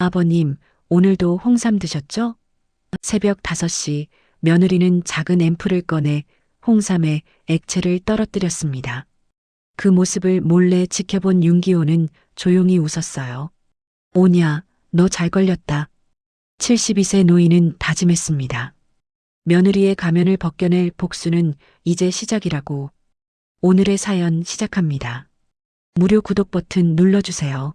아버님, 오늘도 홍삼 드셨죠? 새벽 5시 며느리는 작은 앰플을 꺼내 홍삼에 액체를 떨어뜨렸습니다. 그 모습을 몰래 지켜본 윤기호는 조용히 웃었어요. 오냐, 너 잘 걸렸다. 72세 노인은 다짐했습니다. 며느리의 가면을 벗겨낼 복수는 이제 시작이라고. 오늘의 사연 시작합니다. 무료 구독 버튼 눌러주세요.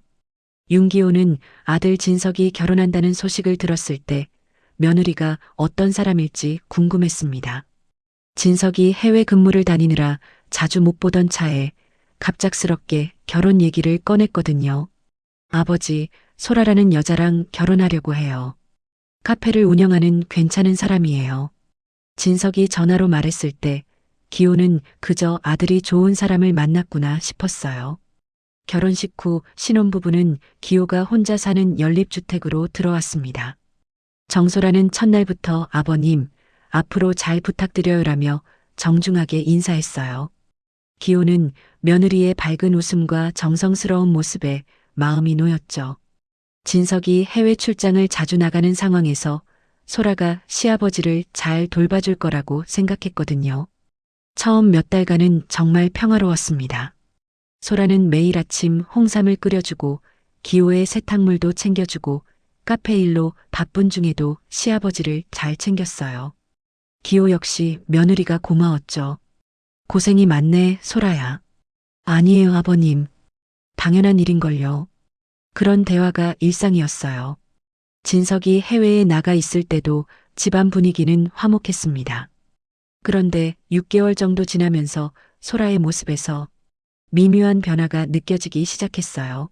윤기호는 아들 진석이 결혼한다는 소식을 들었을 때 며느리가 어떤 사람일지 궁금했습니다. 진석이 해외 근무를 다니느라 자주 못 보던 차에 갑작스럽게 결혼 얘기를 꺼냈거든요. 아버지, 소라라는 여자랑 결혼하려고 해요. 카페를 운영하는 괜찮은 사람이에요. 진석이 전화로 말했을 때 기호는 그저 아들이 좋은 사람을 만났구나 싶었어요. 결혼식 후 신혼부부는 기호가 혼자 사는 연립주택으로 들어왔습니다. 정소라는 첫날부터 아버님, 앞으로 잘 부탁드려요라며 정중하게 인사했어요. 기호는 며느리의 밝은 웃음과 정성스러운 모습에 마음이 놓였죠. 진석이 해외 출장을 자주 나가는 상황에서 소라가 시아버지를 잘 돌봐줄 거라고 생각했거든요. 처음 몇 달간은 정말 평화로웠습니다. 소라는 매일 아침 홍삼을 끓여주고 기호의 세탁물도 챙겨주고 카페 일로 바쁜 중에도 시아버지를 잘 챙겼어요. 기호 역시 며느리가 고마웠죠. 고생이 많네, 소라야. 아니에요, 아버님. 당연한 일인걸요. 그런 대화가 일상이었어요. 진석이 해외에 나가 있을 때도 집안 분위기는 화목했습니다. 그런데 6개월 정도 지나면서 소라의 모습에서 미묘한 변화가 느껴지기 시작했어요.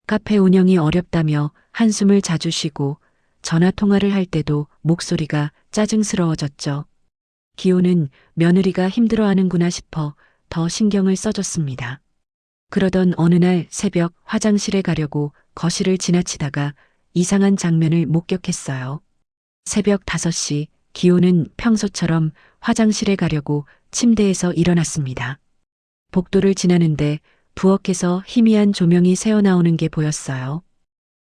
카페 운영이 어렵다며 한숨을 자주 쉬고 전화 통화를 할 때도 목소리가 짜증스러워졌죠. 기호는 며느리가 힘들어하는구나 싶어 더 신경을 써줬습니다. 그러던 어느 날 새벽 화장실에 가려고 거실을 지나치다가 이상한 장면을 목격했어요. 새벽 5시 기호는 평소처럼 화장실에 가려고 침대에서 일어났습니다. 복도를 지나는데 부엌에서 희미한 조명이 새어나오는 게 보였어요.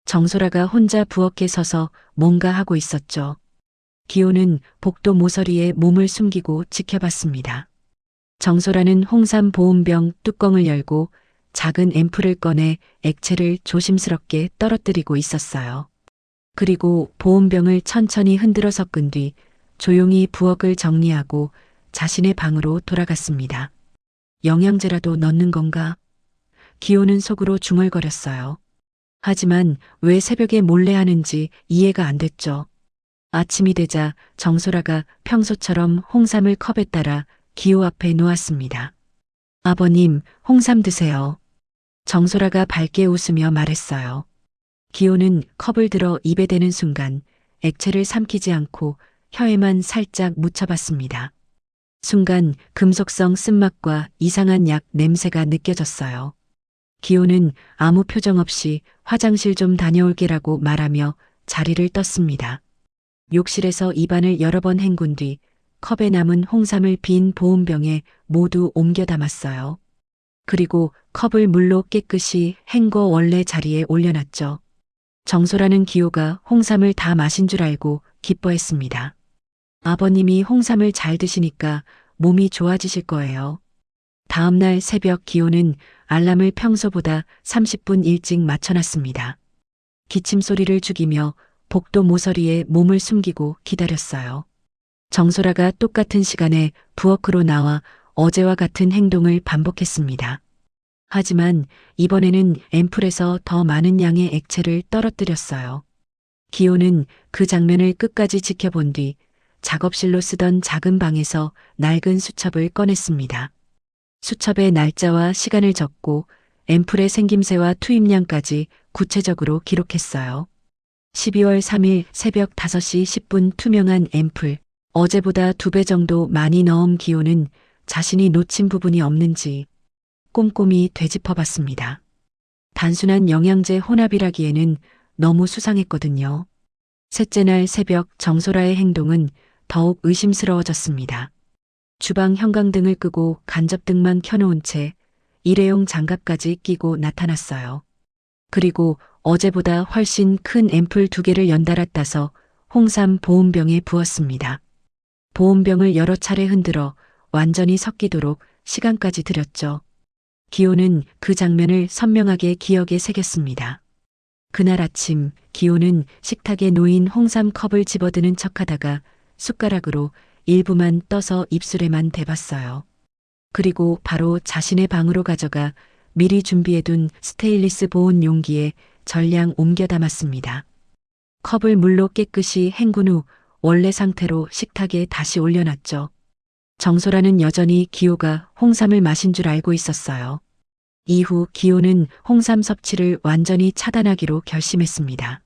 정소라가 혼자 부엌에 서서 뭔가 하고 있었죠. 기호는 복도 모서리에 몸을 숨기고 지켜봤습니다. 정소라는 홍삼 보온병 뚜껑을 열고 작은 앰플을 꺼내 액체를 조심스럽게 떨어뜨리고 있었어요. 그리고 보온병을 천천히 흔들어 섞은 뒤 조용히 부엌을 정리하고 자신의 방으로 돌아갔습니다. 영양제라도 넣는 건가? 기호는 속으로 중얼거렸어요. 하지만 왜 새벽에 몰래 하는지 이해가 안 됐죠. 아침이 되자 정소라가 평소처럼 홍삼을 컵에 따라 기호 앞에 놓았습니다. 아버님, 홍삼 드세요. 정소라가 밝게 웃으며 말했어요. 기호는 컵을 들어 입에 대는 순간 액체를 삼키지 않고 혀에만 살짝 묻혀봤습니다. 순간 금속성 쓴맛과 이상한 약 냄새가 느껴졌어요. 기호는 아무 표정 없이 화장실 좀 다녀올게라고 말하며 자리를 떴습니다. 욕실에서 입안을 여러 번 헹군 뒤 컵에 남은 홍삼을 빈 보온병에 모두 옮겨 담았어요. 그리고 컵을 물로 깨끗이 헹궈 원래 자리에 올려놨죠. 정소라는 기호가 홍삼을 다 마신 줄 알고 기뻐했습니다. 아버님이 홍삼을 잘 드시니까 몸이 좋아지실 거예요. 다음 날 새벽 기호는 알람을 평소보다 30분 일찍 맞춰놨습니다. 기침 소리를 죽이며 복도 모서리에 몸을 숨기고 기다렸어요. 정소라가 똑같은 시간에 부엌으로 나와 어제와 같은 행동을 반복했습니다. 하지만 이번에는 앰플에서 더 많은 양의 액체를 떨어뜨렸어요. 기호는 그 장면을 끝까지 지켜본 뒤 작업실로 쓰던 작은 방에서 낡은 수첩을 꺼냈습니다. 수첩에 날짜와 시간을 적고 앰플의 생김새와 투입량까지 구체적으로 기록했어요. 12월 3일 새벽 5시 10분 투명한 앰플. 어제보다 2배 정도 많이 넣은 기호는 자신이 놓친 부분이 없는지 꼼꼼히 되짚어봤습니다. 단순한 영양제 혼합이라기에는 너무 수상했거든요. 셋째 날 새벽 정소라의 행동은 더욱 의심스러워졌습니다. 주방 형광등을 끄고 간접등만 켜놓은 채 일회용 장갑까지 끼고 나타났어요. 그리고 어제보다 훨씬 큰 앰플 2개를 연달아 따서 홍삼 보온병에 부었습니다. 보온병을 여러 차례 흔들어 완전히 섞이도록 시간까지 들였죠. 기호는 그 장면을 선명하게 기억에 새겼습니다. 그날 아침 기호는 식탁에 놓인 홍삼 컵을 집어드는 척하다가 숟가락으로 일부만 떠서 입술에만 대봤어요. 그리고 바로 자신의 방으로 가져가 미리 준비해둔 스테인리스 보온 용기에 전량 옮겨 담았습니다. 컵을 물로 깨끗이 헹군 후 원래 상태로 식탁에 다시 올려놨죠. 정소라는 여전히 기호가 홍삼을 마신 줄 알고 있었어요. 이후 기호는 홍삼 섭취를 완전히 차단하기로 결심했습니다.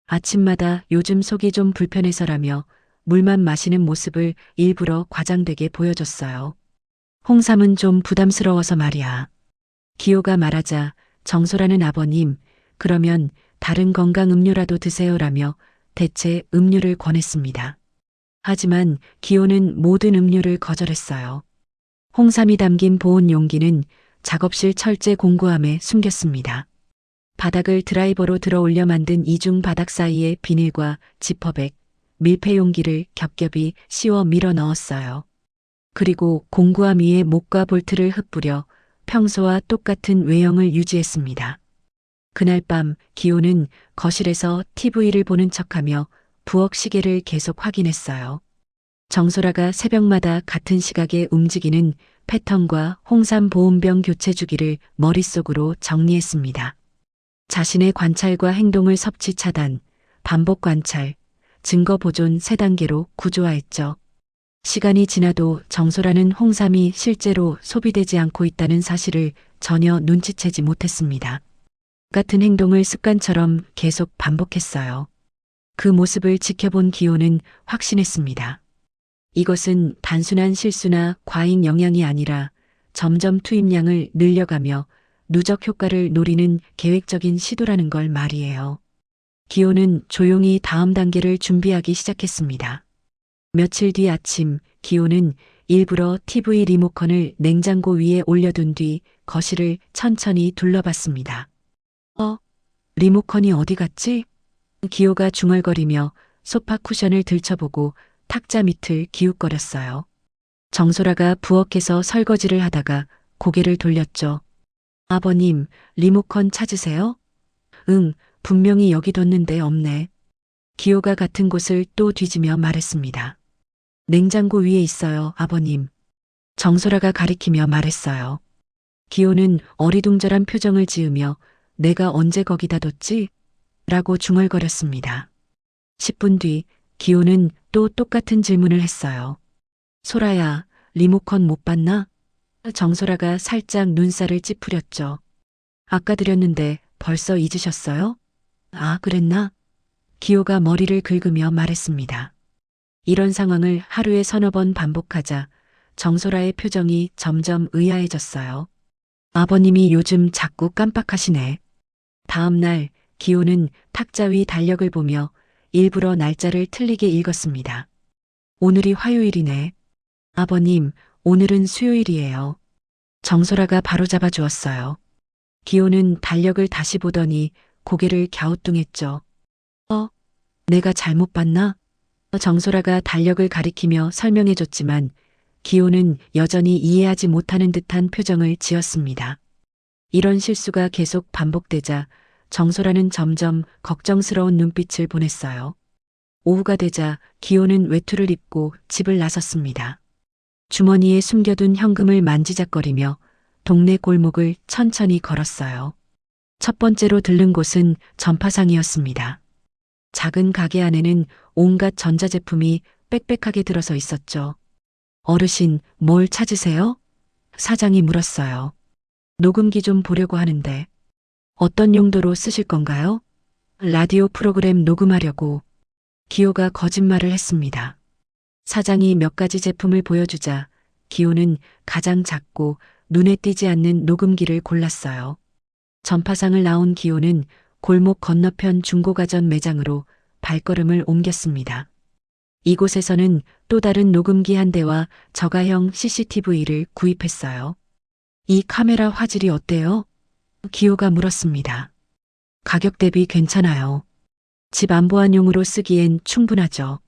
아침마다 요즘 속이 좀 불편해서라며 물만 마시는 모습을 일부러 과장되게 보여줬어요. 홍삼은 좀 부담스러워서 말이야. 기호가 말하자 정소라는 아버님, 그러면 다른 건강 음료라도 드세요라며 대체 음료를 권했습니다. 하지만 기호는 모든 음료를 거절했어요. 홍삼이 담긴 보온 용기는 작업실 철제 공구함에 숨겼습니다. 바닥을 드라이버로 들어 올려 만든 이중 바닥 사이에 비닐과 지퍼백, 밀폐 용기를 겹겹이 씌워 밀어 넣었어요. 그리고 공구함 위에 목과 볼트를 흩뿌려 평소와 똑같은 외형을 유지했습니다. 그날 밤 기호는 거실에서 TV를 보는 척하며 부엌 시계를 계속 확인했어요. 정소라가 새벽마다 같은 시각에 움직이는 패턴과 홍삼 보온병 교체 주기를 머릿속으로 정리했습니다. 자신의 관찰과 행동을 섭취 차단, 반복 관찰, 증거 보존 3단계로 구조화했죠. 시간이 지나도 정소라는 홍삼이 실제로 소비되지 않고 있다는 사실을 전혀 눈치채지 못했습니다. 같은 행동을 습관처럼 계속 반복했어요. 그 모습을 지켜본 기호는 확신했습니다. 이것은 단순한 실수나 과잉 영향이 아니라 점점 투입량을 늘려가며 누적 효과를 노리는 계획적인 시도라는 걸 말이에요. 기호는 조용히 다음 단계를 준비하기 시작했습니다. 며칠 뒤 아침 기호는 일부러 TV 리모컨을 냉장고 위에 올려둔 뒤 거실을 천천히 둘러봤습니다. 리모컨이 어디 갔지? 기호가 중얼거리며 소파 쿠션을 들춰보고 탁자 밑을 기웃거렸어요. 정소라가 부엌에서 설거지를 하다가 고개를 돌렸죠. 아버님, 리모컨 찾으세요? 응, 분명히 여기 뒀는데 없네. 기호가 같은 곳을 또 뒤지며 말했습니다. 냉장고 위에 있어요, 아버님. 정소라가 가리키며 말했어요. 기호는 어리둥절한 표정을 지으며 내가 언제 거기다 뒀지? 라고 중얼거렸습니다. 10분 뒤 기호는 또 똑같은 질문을 했어요. 소라야, 리모컨 못 봤나? 정소라가 살짝 눈살을 찌푸렸죠. 아까 드렸는데 벌써 잊으셨어요? 아, 그랬나? 기호가 머리를 긁으며 말했습니다. 이런 상황을 하루에 3-4번 반복하자 정소라의 표정이 점점 의아해졌어요. 아버님이 요즘 자꾸 깜빡하시네. 다음 날 기호는 탁자 위 달력을 보며 일부러 날짜를 틀리게 읽었습니다. 오늘이 화요일이네. 아버님, 오늘은 수요일이에요. 정소라가 바로잡아 주었어요. 기호는 달력을 다시 보더니 고개를 갸우뚱했죠. 내가 잘못 봤나? 정소라가 달력을 가리키며 설명해줬지만 기호는 여전히 이해하지 못하는 듯한 표정을 지었습니다. 이런 실수가 계속 반복되자 정소라는 점점 걱정스러운 눈빛을 보냈어요. 오후가 되자 기호는 외투를 입고 집을 나섰습니다. 주머니에 숨겨둔 현금을 만지작거리며 동네 골목을 천천히 걸었어요. 첫 번째로 들른 곳은 전파상이었습니다. 작은 가게 안에는 온갖 전자제품이 빽빽하게 들어서 있었죠. 어르신, 뭘 찾으세요? 사장이 물었어요. 녹음기 좀 보려고 하는데. 어떤 용도로 쓰실 건가요? 라디오 프로그램 녹음하려고. 기호가 거짓말을 했습니다. 사장이 몇 가지 제품을 보여주자 기호는 가장 작고 눈에 띄지 않는 녹음기를 골랐어요. 전파상을 나온 기호는 골목 건너편 중고가전 매장으로 발걸음을 옮겼습니다. 이곳에서는 또 다른 녹음기 한 대와 저가형 CCTV를 구입했어요. 이 카메라 화질이 어때요? 기호가 물었습니다. 가격 대비 괜찮아요. 집 안보안용으로 쓰기엔 충분하죠.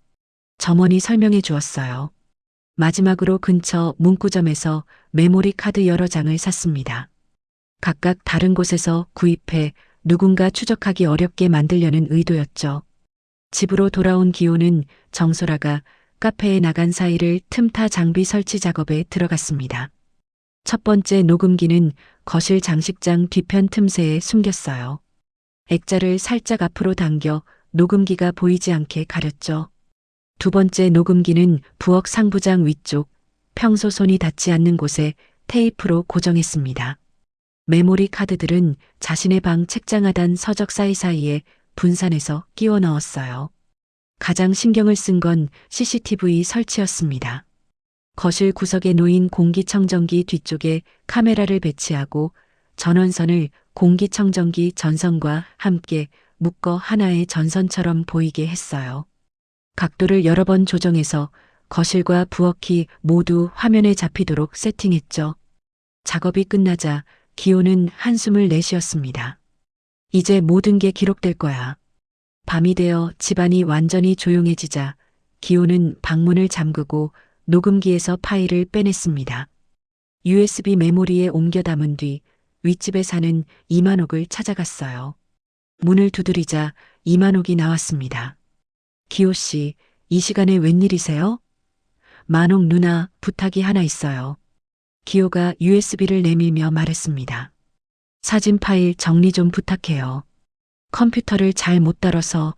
점원이 설명해 주었어요. 마지막으로 근처 문구점에서 메모리 카드 여러 장을 샀습니다. 각각 다른 곳에서 구입해 누군가 추적하기 어렵게 만들려는 의도였죠. 집으로 돌아온 기호는 정소라가 카페에 나간 사이를 틈타 장비 설치 작업에 들어갔습니다. 첫 번째 녹음기는 거실 장식장 뒤편 틈새에 숨겼어요. 액자를 살짝 앞으로 당겨 녹음기가 보이지 않게 가렸죠. 두 번째 녹음기는 부엌 상부장 위쪽, 평소 손이 닿지 않는 곳에 테이프로 고정했습니다. 메모리 카드들은 자신의 방 책장 하단 서적 사이사이에 분산해서 끼워 넣었어요. 가장 신경을 쓴 건 CCTV 설치였습니다. 거실 구석에 놓인 공기청정기 뒤쪽에 카메라를 배치하고 전원선을 공기청정기 전선과 함께 묶어 하나의 전선처럼 보이게 했어요. 각도를 여러 번 조정해서 거실과 부엌이 모두 화면에 잡히도록 세팅했죠. 작업이 끝나자 기호는 한숨을 내쉬었습니다. 이제 모든 게 기록될 거야. 밤이 되어 집안이 완전히 조용해지자 기호는 방문을 잠그고 녹음기에서 파일을 빼냈습니다. USB 메모리에 옮겨 담은 뒤 윗집에 사는 이만옥을 찾아갔어요. 문을 두드리자 이만옥이 나왔습니다. 기호 씨, 이 시간에 웬일이세요? 만옥 누나, 부탁이 하나 있어요. 기호가 USB를 내밀며 말했습니다. 사진 파일 정리 좀 부탁해요. 컴퓨터를 잘 못 다뤄서.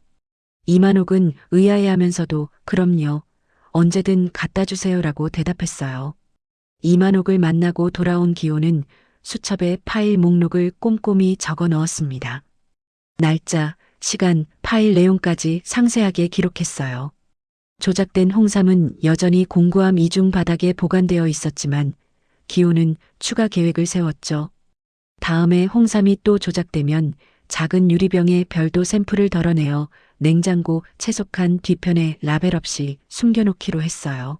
이만옥은 의아해하면서도 그럼요. 언제든 갖다 주세요라고 대답했어요. 이만옥을 만나고 돌아온 기호는 수첩에 파일 목록을 꼼꼼히 적어 넣었습니다. 날짜, 시간, 파일 내용까지 상세하게 기록했어요. 조작된 홍삼은 여전히 공구함 이중 바닥에 보관되어 있었지만 기호는 추가 계획을 세웠죠. 다음에 홍삼이 또 조작되면 작은 유리병에 별도 샘플을 덜어내어 냉장고 채속한 뒤편에 라벨 없이 숨겨놓기로 했어요.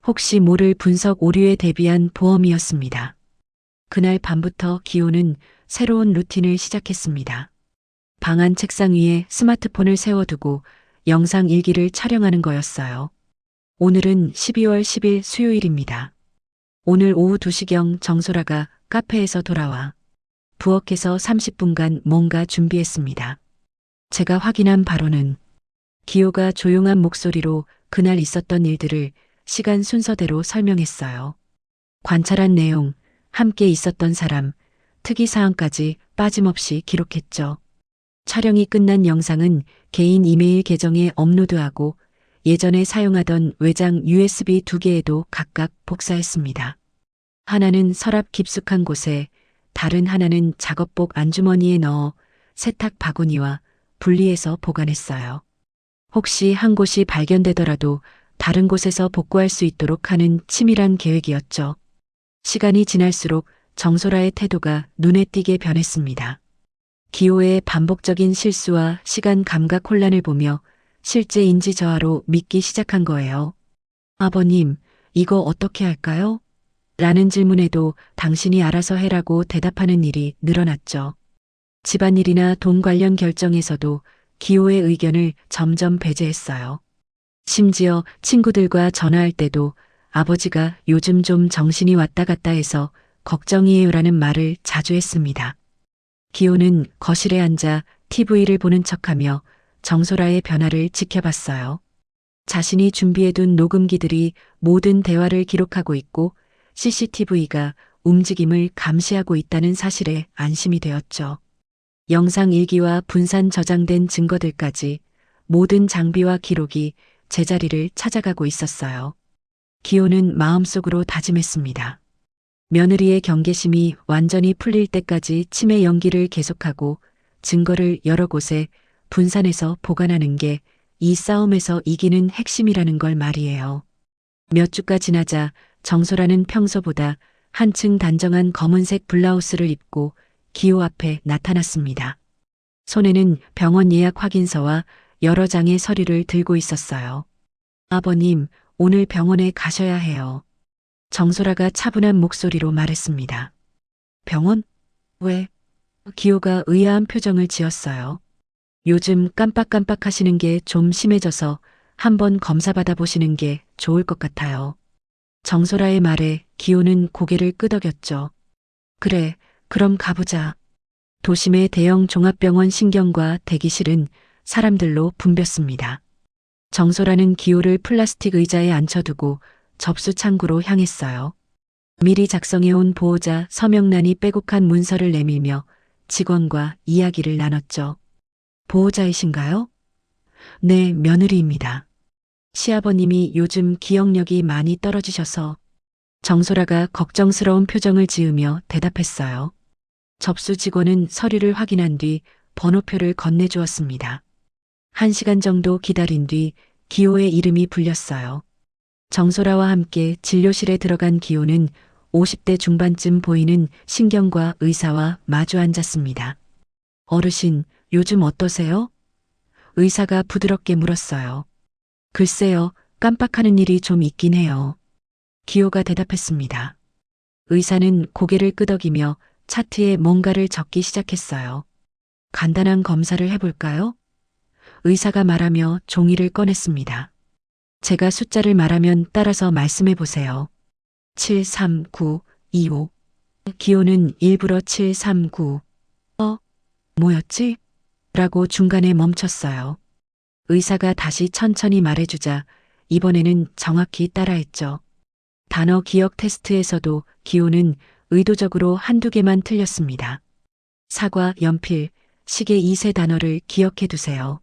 혹시 모를 분석 오류에 대비한 보험이었습니다. 그날 밤부터 기호는 새로운 루틴을 시작했습니다. 방 안 책상 위에 스마트폰을 세워두고 영상 일기를 촬영하는 거였어요. 오늘은 12월 10일 수요일입니다. 오늘 오후 2시경 정소라가 카페에서 돌아와 부엌에서 30분간 뭔가 준비했습니다. 제가 확인한 바로는 기호가 조용한 목소리로 그날 있었던 일들을 시간 순서대로 설명했어요. 관찰한 내용, 함께 있었던 사람, 특이사항까지 빠짐없이 기록했죠. 촬영이 끝난 영상은 개인 이메일 계정에 업로드하고 예전에 사용하던 외장 USB 2개에도 각각 복사했습니다. 하나는 서랍 깊숙한 곳에, 다른 하나는 작업복 안주머니에 넣어 세탁 바구니와 분리해서 보관했어요. 혹시 한 곳이 발견되더라도 다른 곳에서 복구할 수 있도록 하는 치밀한 계획이었죠. 시간이 지날수록 정소라의 태도가 눈에 띄게 변했습니다. 기호의 반복적인 실수와 시간 감각 혼란을 보며 실제 인지 저하로 믿기 시작한 거예요. 아버님, 이거 어떻게 할까요? 라는 질문에도 당신이 알아서 해라고 대답하는 일이 늘어났죠. 집안일이나 돈 관련 결정에서도 기호의 의견을 점점 배제했어요. 심지어 친구들과 전화할 때도 아버지가 요즘 좀 정신이 왔다 갔다 해서 걱정이에요라는 말을 자주 했습니다. 기호는 거실에 앉아 TV를 보는 척하며 정소라의 변화를 지켜봤어요. 자신이 준비해둔 녹음기들이 모든 대화를 기록하고 있고 CCTV가 움직임을 감시하고 있다는 사실에 안심이 되었죠. 영상 일기와 분산 저장된 증거들까지 모든 장비와 기록이 제자리를 찾아가고 있었어요. 기호는 마음속으로 다짐했습니다. 며느리의 경계심이 완전히 풀릴 때까지 치매 연기를 계속하고 증거를 여러 곳에 분산해서 보관하는 게 이 싸움에서 이기는 핵심이라는 걸 말이에요. 몇 주가 지나자 정소라는 평소보다 한층 단정한 검은색 블라우스를 입고 기호 앞에 나타났습니다. 손에는 병원 예약 확인서와 여러 장의 서류를 들고 있었어요. 아버님, 오늘 병원에 가셔야 해요. 정소라가 차분한 목소리로 말했습니다. 병원? 왜? 기호가 의아한 표정을 지었어요. 요즘 깜빡깜빡 하시는 게 좀 심해져서 한번 검사 받아보시는 게 좋을 것 같아요. 정소라의 말에 기호는 고개를 끄덕였죠. 그래, 그럼 가보자. 도심의 대형 종합병원 신경과 대기실은 사람들로 붐볐습니다. 정소라는 기호를 플라스틱 의자에 앉혀두고 접수 창구로 향했어요. 미리 작성해온 보호자 서명란이 빼곡한 문서를 내밀며 직원과 이야기를 나눴죠. 보호자이신가요? 네, 며느리입니다. 시아버님이 요즘 기억력이 많이 떨어지셔서 정소라가 걱정스러운 표정을 지으며 대답했어요. 접수 직원은 서류를 확인한 뒤 번호표를 건네주었습니다. 1시간 정도 기다린 뒤 기호의 이름이 불렸어요. 정소라와 함께 진료실에 들어간 기호는 50대 중반쯤 보이는 신경과 의사와 마주 앉았습니다. 어르신, 요즘 어떠세요? 의사가 부드럽게 물었어요. 글쎄요, 깜빡하는 일이 좀 있긴 해요. 기호가 대답했습니다. 의사는 고개를 끄덕이며 차트에 뭔가를 적기 시작했어요. 간단한 검사를 해볼까요? 의사가 말하며 종이를 꺼냈습니다. 제가 숫자를 말하면 따라서 말씀해 보세요. 73925. 기호는 일부러 739. 뭐였지? 라고 중간에 멈췄어요. 의사가 다시 천천히 말해주자 이번에는 정확히 따라했죠. 단어 기억 테스트에서도 기호는 의도적으로 한두 개만 틀렸습니다. 사과, 연필, 시계 이 세 단어를 기억해 두세요.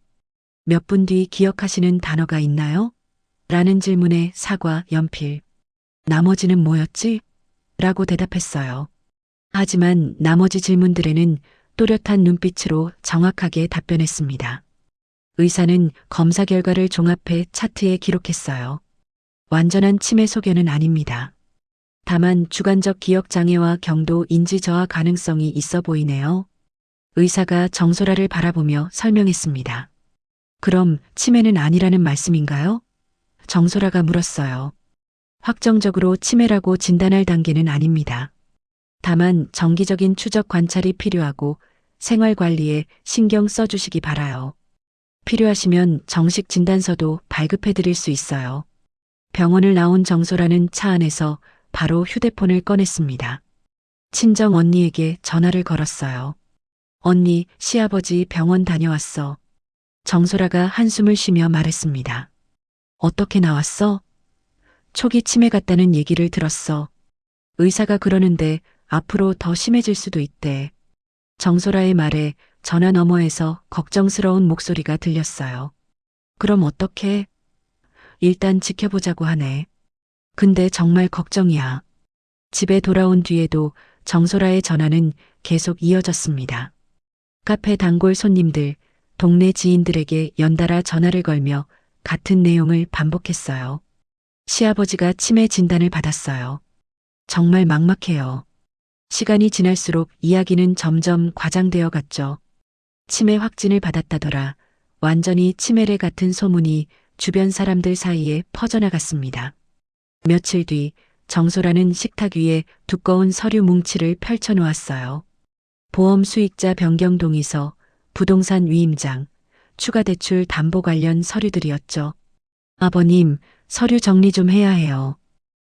몇 분 뒤 기억하시는 단어가 있나요? 라는 질문에 사과, 연필. 나머지는 뭐였지? 라고 대답했어요. 하지만 나머지 질문들에는 또렷한 눈빛으로 정확하게 답변했습니다. 의사는 검사 결과를 종합해 차트에 기록했어요. 완전한 치매 소견은 아닙니다. 다만 주관적 기억 장애와 경도 인지 저하 가능성이 있어 보이네요. 의사가 정소라를 바라보며 설명했습니다. 그럼 치매는 아니라는 말씀인가요? 정소라가 물었어요. 확정적으로 치매라고 진단할 단계는 아닙니다. 다만 정기적인 추적 관찰이 필요하고 생활 관리에 신경 써주시기 바라요. 필요하시면 정식 진단서도 발급해 드릴 수 있어요. 병원을 나온 정소라는 차 안에서 바로 휴대폰을 꺼냈습니다. 친정 언니에게 전화를 걸었어요. 언니, 시아버지 병원 다녀왔어. 정소라가 한숨을 쉬며 말했습니다. 어떻게 나왔어? 초기 치매 같다는 얘기를 들었어. 의사가 그러는데 앞으로 더 심해질 수도 있대. 정소라의 말에 전화 너머에서 걱정스러운 목소리가 들렸어요. 그럼 어떡해? 일단 지켜보자고 하네. 근데 정말 걱정이야. 집에 돌아온 뒤에도 정소라의 전화는 계속 이어졌습니다. 카페 단골 손님들, 동네 지인들에게 연달아 전화를 걸며 같은 내용을 반복했어요. 시아버지가 치매 진단을 받았어요. 정말 막막해요. 시간이 지날수록 이야기는 점점 과장되어 갔죠. 치매 확진을 받았다더라. 완전히 치매래 같은 소문이 주변 사람들 사이에 퍼져나갔습니다. 며칠 뒤 정소라는 식탁 위에 두꺼운 서류 뭉치를 펼쳐놓았어요. 보험 수익자 변경 동의서, 부동산 위임장, 추가 대출 담보 관련 서류들이었죠. 아버님, 서류 정리 좀 해야 해요.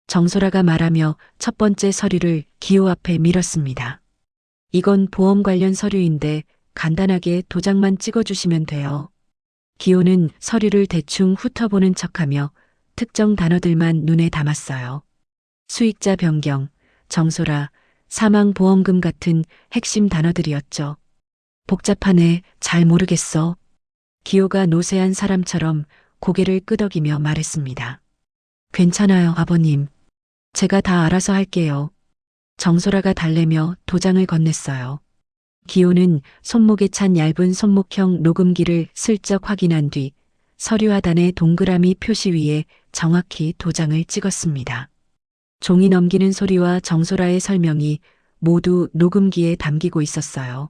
정소라가 말하며 첫 번째 서류를 기호 앞에 밀었습니다. 이건 보험 관련 서류인데 간단하게 도장만 찍어주시면 돼요. 기호는 서류를 대충 훑어보는 척하며 특정 단어들만 눈에 담았어요. 수익자 변경, 정소라, 사망보험금 같은 핵심 단어들이었죠. 복잡하네, 잘 모르겠어. 기호가 노쇠한 사람처럼 고개를 끄덕이며 말했습니다. 괜찮아요, 아버님. 제가 다 알아서 할게요. 정소라가 달래며 도장을 건넸어요. 기호는 손목에 찬 얇은 손목형 녹음기를 슬쩍 확인한 뒤 서류 하단의 동그라미 표시 위에 정확히 도장을 찍었습니다. 종이 넘기는 소리와 정소라의 설명이 모두 녹음기에 담기고 있었어요.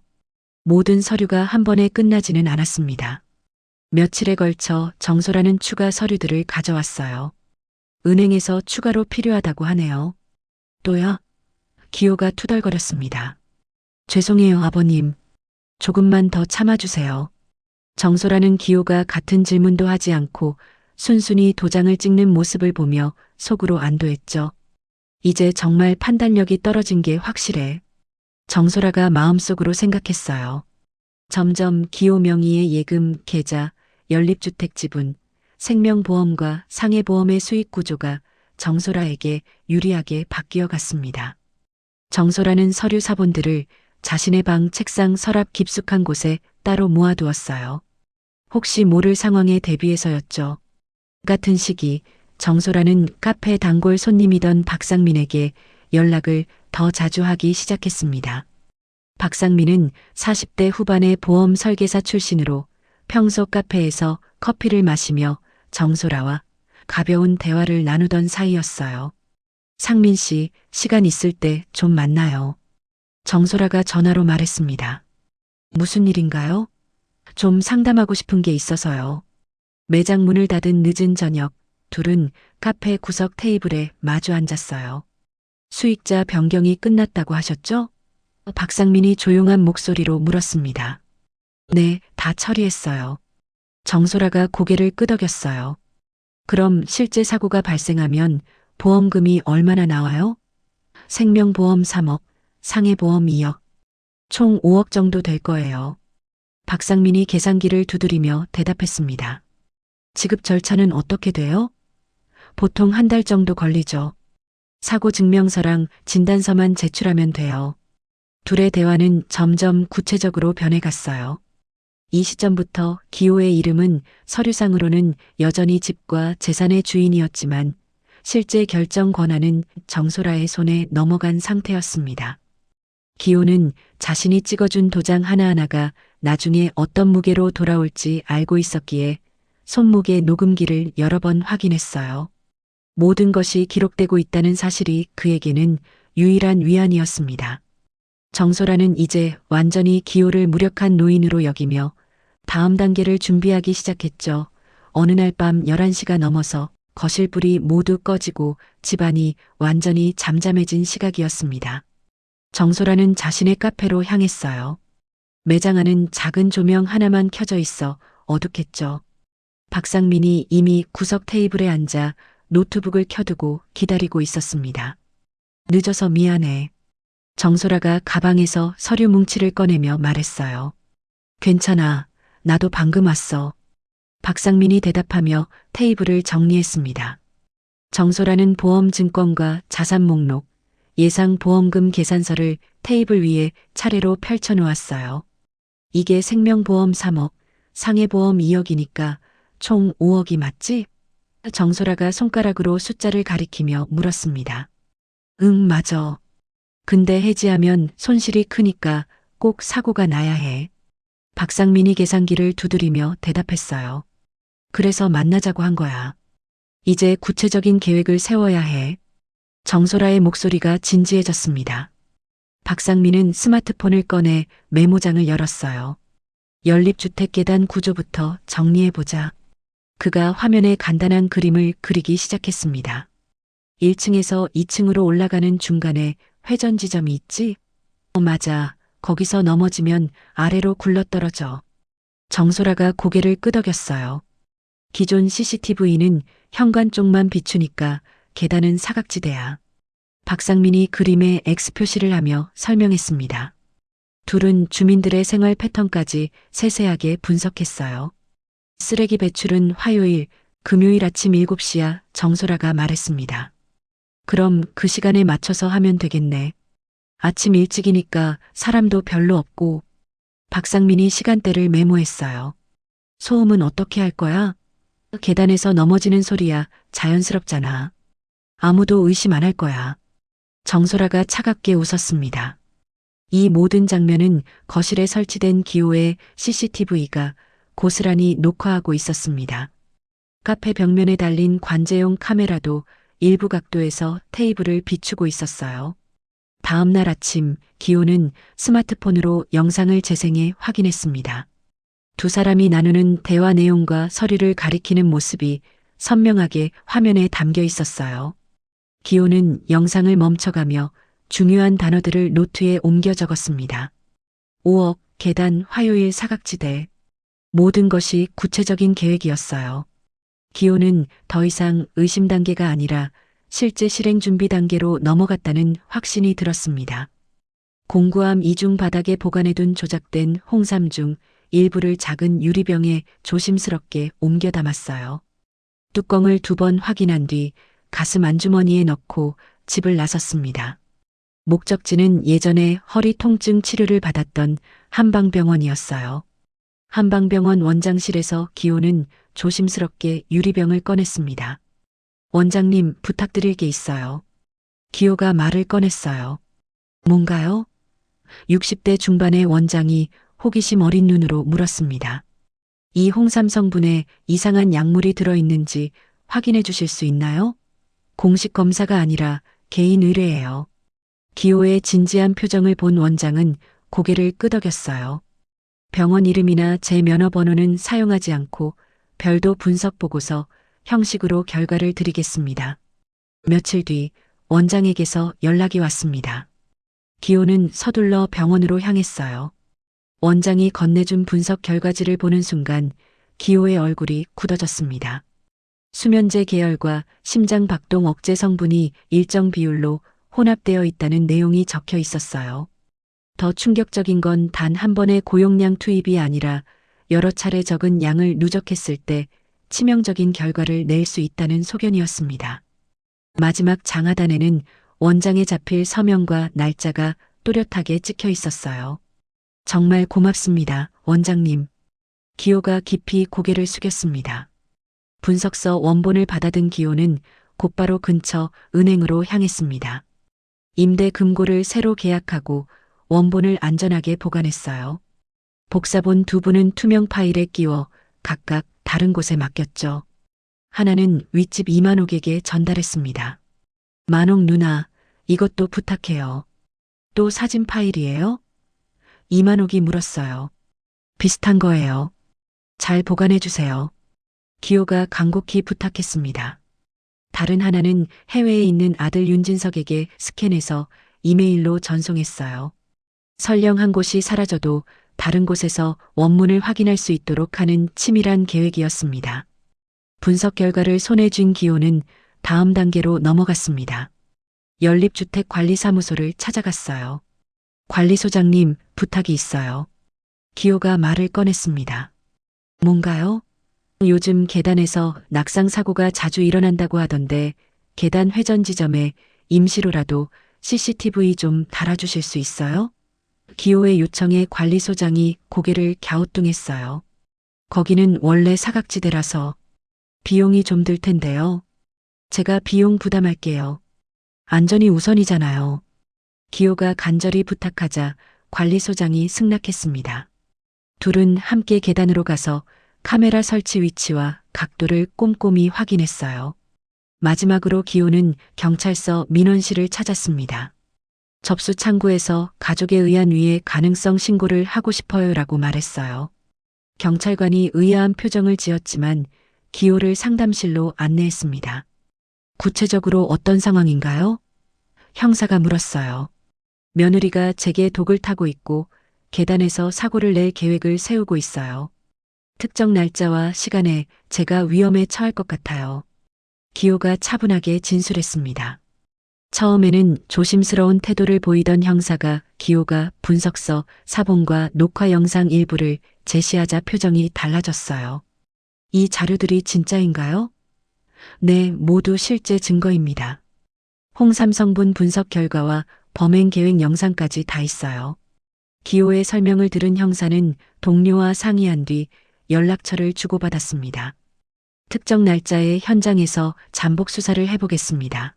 모든 서류가 한 번에 끝나지는 않았습니다. 며칠에 걸쳐 정소라는 추가 서류들을 가져왔어요. 은행에서 추가로 필요하다고 하네요. 또요? 기호가 투덜거렸습니다. 죄송해요, 아버님. 조금만 더 참아주세요. 정소라는 기호가 같은 질문도 하지 않고 순순히 도장을 찍는 모습을 보며 속으로 안도했죠. 이제 정말 판단력이 떨어진 게 확실해. 정소라가 마음속으로 생각했어요. 점점 기호 명의의 예금, 계좌, 연립주택 지분, 생명보험과 상해보험의 수익 구조가 정소라에게 유리하게 바뀌어 갔습니다. 정소라는 서류 사본들을 자신의 방 책상 서랍 깊숙한 곳에 따로 모아두었어요. 혹시 모를 상황에 대비해서였죠. 같은 시기 정소라는 카페 단골 손님이던 박상민에게 연락을 더 자주 하기 시작했습니다. 박상민은 40대 후반의 보험 설계사 출신으로 평소 카페에서 커피를 마시며 정소라와 가벼운 대화를 나누던 사이였어요. 상민 씨, 시간 있을 때 좀 만나요. 정소라가 전화로 말했습니다. 무슨 일인가요? 좀 상담하고 싶은 게 있어서요. 매장 문을 닫은 늦은 저녁, 둘은 카페 구석 테이블에 마주 앉았어요. 수익자 변경이 끝났다고 하셨죠? 박상민이 조용한 목소리로 물었습니다. 네, 다 처리했어요. 정소라가 고개를 끄덕였어요. 그럼 실제 사고가 발생하면 보험금이 얼마나 나와요? 생명보험 3억, 상해보험 2억, 총 5억 정도 될 거예요. 박상민이 계산기를 두드리며 대답했습니다. 지급 절차는 어떻게 돼요? 보통 한 달 정도 걸리죠. 사고 증명서랑 진단서만 제출하면 돼요. 둘의 대화는 점점 구체적으로 변해갔어요. 이 시점부터 기호의 이름은 서류상으로는 여전히 집과 재산의 주인이었지만 실제 결정 권한은 정소라의 손에 넘어간 상태였습니다. 기호는 자신이 찍어준 도장 하나하나가 나중에 어떤 무게로 돌아올지 알고 있었기에 손목의 녹음기를 여러 번 확인했어요. 모든 것이 기록되고 있다는 사실이 그에게는 유일한 위안이었습니다. 정소라는 이제 완전히 기호를 무력한 노인으로 여기며 다음 단계를 준비하기 시작했죠. 어느 날 밤 11시가 넘어서 거실불이 모두 꺼지고 집안이 완전히 잠잠해진 시각이었습니다. 정소라는 자신의 카페로 향했어요. 매장 안은 작은 조명 하나만 켜져 있어 어둑했죠. 박상민이 이미 구석 테이블에 앉아 노트북을 켜두고 기다리고 있었습니다. 늦어서 미안해. 정소라가 가방에서 서류 뭉치를 꺼내며 말했어요. 괜찮아. 나도 방금 왔어. 박상민이 대답하며 테이블을 정리했습니다. 정소라는 보험 증권과 자산 목록, 예상 보험금 계산서를 테이블 위에 차례로 펼쳐놓았어요. 이게 생명보험 3억, 상해보험 2억이니까 총 5억이 맞지? 정소라가 손가락으로 숫자를 가리키며 물었습니다. 응, 맞아. 근데 해지하면 손실이 크니까 꼭 사고가 나야 해. 박상민이 계산기를 두드리며 대답했어요. 그래서 만나자고 한 거야. 이제 구체적인 계획을 세워야 해. 정소라의 목소리가 진지해졌습니다. 박상민은 스마트폰을 꺼내 메모장을 열었어요. 연립주택 계단 구조부터 정리해보자. 그가 화면에 간단한 그림을 그리기 시작했습니다. 1층에서 2층으로 올라가는 중간에 회전 지점이 있지? 맞아. 거기서 넘어지면 아래로 굴러떨어져. 정소라가 고개를 끄덕였어요. 기존 CCTV는 현관 쪽만 비추니까 계단은 사각지대야. 박상민이 그림에 X 표시를 하며 설명했습니다. 둘은 주민들의 생활 패턴까지 세세하게 분석했어요. 쓰레기 배출은 화요일, 금요일 아침 7시야 정소라가 말했습니다. 그럼 그 시간에 맞춰서 하면 되겠네. 아침 일찍이니까 사람도 별로 없고. 박상민이 시간대를 메모했어요. 소음은 어떻게 할 거야? 계단에서 넘어지는 소리야 자연스럽잖아. 아무도 의심 안 할 거야. 정소라가 차갑게 웃었습니다. 이 모든 장면은 거실에 설치된 기호의 CCTV가 고스란히 녹화하고 있었습니다. 카페 벽면에 달린 관제용 카메라도 일부 각도에서 테이블을 비추고 있었어요. 다음 날 아침 기호는 스마트폰으로 영상을 재생해 확인했습니다. 두 사람이 나누는 대화 내용과 서류를 가리키는 모습이 선명하게 화면에 담겨 있었어요. 기호는 영상을 멈춰가며 중요한 단어들을 노트에 옮겨 적었습니다. 5억, 계단, 화요일 사각지대. 모든 것이 구체적인 계획이었어요. 기호는 더 이상 의심 단계가 아니라 실제 실행 준비 단계로 넘어갔다는 확신이 들었습니다. 공구함 이중 바닥에 보관해둔 조작된 홍삼 중 일부를 작은 유리병에 조심스럽게 옮겨 담았어요. 뚜껑을 2번 확인한 뒤 가슴 안주머니에 넣고 집을 나섰습니다. 목적지는 예전에 허리 통증 치료를 받았던 한방병원이었어요. 한방병원 원장실에서 기호는 조심스럽게 유리병을 꺼냈습니다. 원장님, 부탁드릴 게 있어요. 기호가 말을 꺼냈어요. 뭔가요? 60대 중반의 원장이 호기심 어린 눈으로 물었습니다. 이 홍삼 성분에 이상한 약물이 들어있는지 확인해 주실 수 있나요? 공식 검사가 아니라 개인 의뢰예요. 기호의 진지한 표정을 본 원장은 고개를 끄덕였어요. 병원 이름이나 제 면허번호는 사용하지 않고 별도 분석 보고서 형식으로 결과를 드리겠습니다. 며칠 뒤 원장에게서 연락이 왔습니다. 기호는 서둘러 병원으로 향했어요. 원장이 건네준 분석 결과지를 보는 순간 기호의 얼굴이 굳어졌습니다. 수면제 계열과 심장 박동 억제 성분이 일정 비율로 혼합되어 있다는 내용이 적혀 있었어요. 더 충격적인 건 단 한 번의 고용량 투입이 아니라 여러 차례 적은 양을 누적했을 때 치명적인 결과를 낼 수 있다는 소견이었습니다. 마지막 장하단에는 원장에 잡힐 서명과 날짜가 또렷하게 찍혀 있었어요. 정말 고맙습니다, 원장님. 기호가 깊이 고개를 숙였습니다. 분석서 원본을 받아든 기호는 곧바로 근처 은행으로 향했습니다. 임대 금고를 새로 계약하고 원본을 안전하게 보관했어요. 복사본 2부는 투명 파일에 끼워 각각 다른 곳에 맡겼죠. 하나는 윗집 이만옥에게 전달했습니다. 만옥 누나, 이것도 부탁해요. 또 사진 파일이에요? 이만옥이 물었어요. 비슷한 거예요. 잘 보관해 주세요. 기호가 간곡히 부탁했습니다. 다른 하나는 해외에 있는 아들 윤진석에게 스캔해서 이메일로 전송했어요. 설령 한 곳이 사라져도 다른 곳에서 원문을 확인할 수 있도록 하는 치밀한 계획이었습니다. 분석 결과를 손에 쥔 기호는 다음 단계로 넘어갔습니다. 연립주택관리사무소를 찾아갔어요. 관리소장님, 부탁이 있어요. 기호가 말을 꺼냈습니다. 뭔가요? 요즘 계단에서 낙상 사고가 자주 일어난다고 하던데 계단 회전 지점에 임시로라도 CCTV 좀 달아주실 수 있어요? 기호의 요청에 관리소장이 고개를 갸우뚱했어요. 거기는 원래 사각지대라서 비용이 좀 들 텐데요. 제가 비용 부담할게요. 안전이 우선이잖아요. 기호가 간절히 부탁하자 관리소장이 승낙했습니다. 둘은 함께 계단으로 가서 카메라 설치 위치와 각도를 꼼꼼히 확인했어요. 마지막으로 기호는 경찰서 민원실을 찾았습니다. 접수 창구에서 가족에 의한 위해 가능성 신고를 하고 싶어요라고 말했어요. 경찰관이 의아한 표정을 지었지만 기호를 상담실로 안내했습니다. 구체적으로 어떤 상황인가요? 형사가 물었어요. 며느리가 제게 독을 타고 있고 계단에서 사고를 낼 계획을 세우고 있어요. 특정 날짜와 시간에 제가 위험에 처할 것 같아요. 기호가 차분하게 진술했습니다. 처음에는 조심스러운 태도를 보이던 형사가 기호가 분석서, 사본과 녹화 영상 일부를 제시하자 표정이 달라졌어요. 이 자료들이 진짜인가요? 네, 모두 실제 증거입니다. 홍삼 성분 분석 결과와 범행 계획 영상까지 다 있어요. 기호의 설명을 들은 형사는 동료와 상의한 뒤 연락처를 주고받았습니다. 특정 날짜에 현장에서 잠복 수사를 해보겠습니다.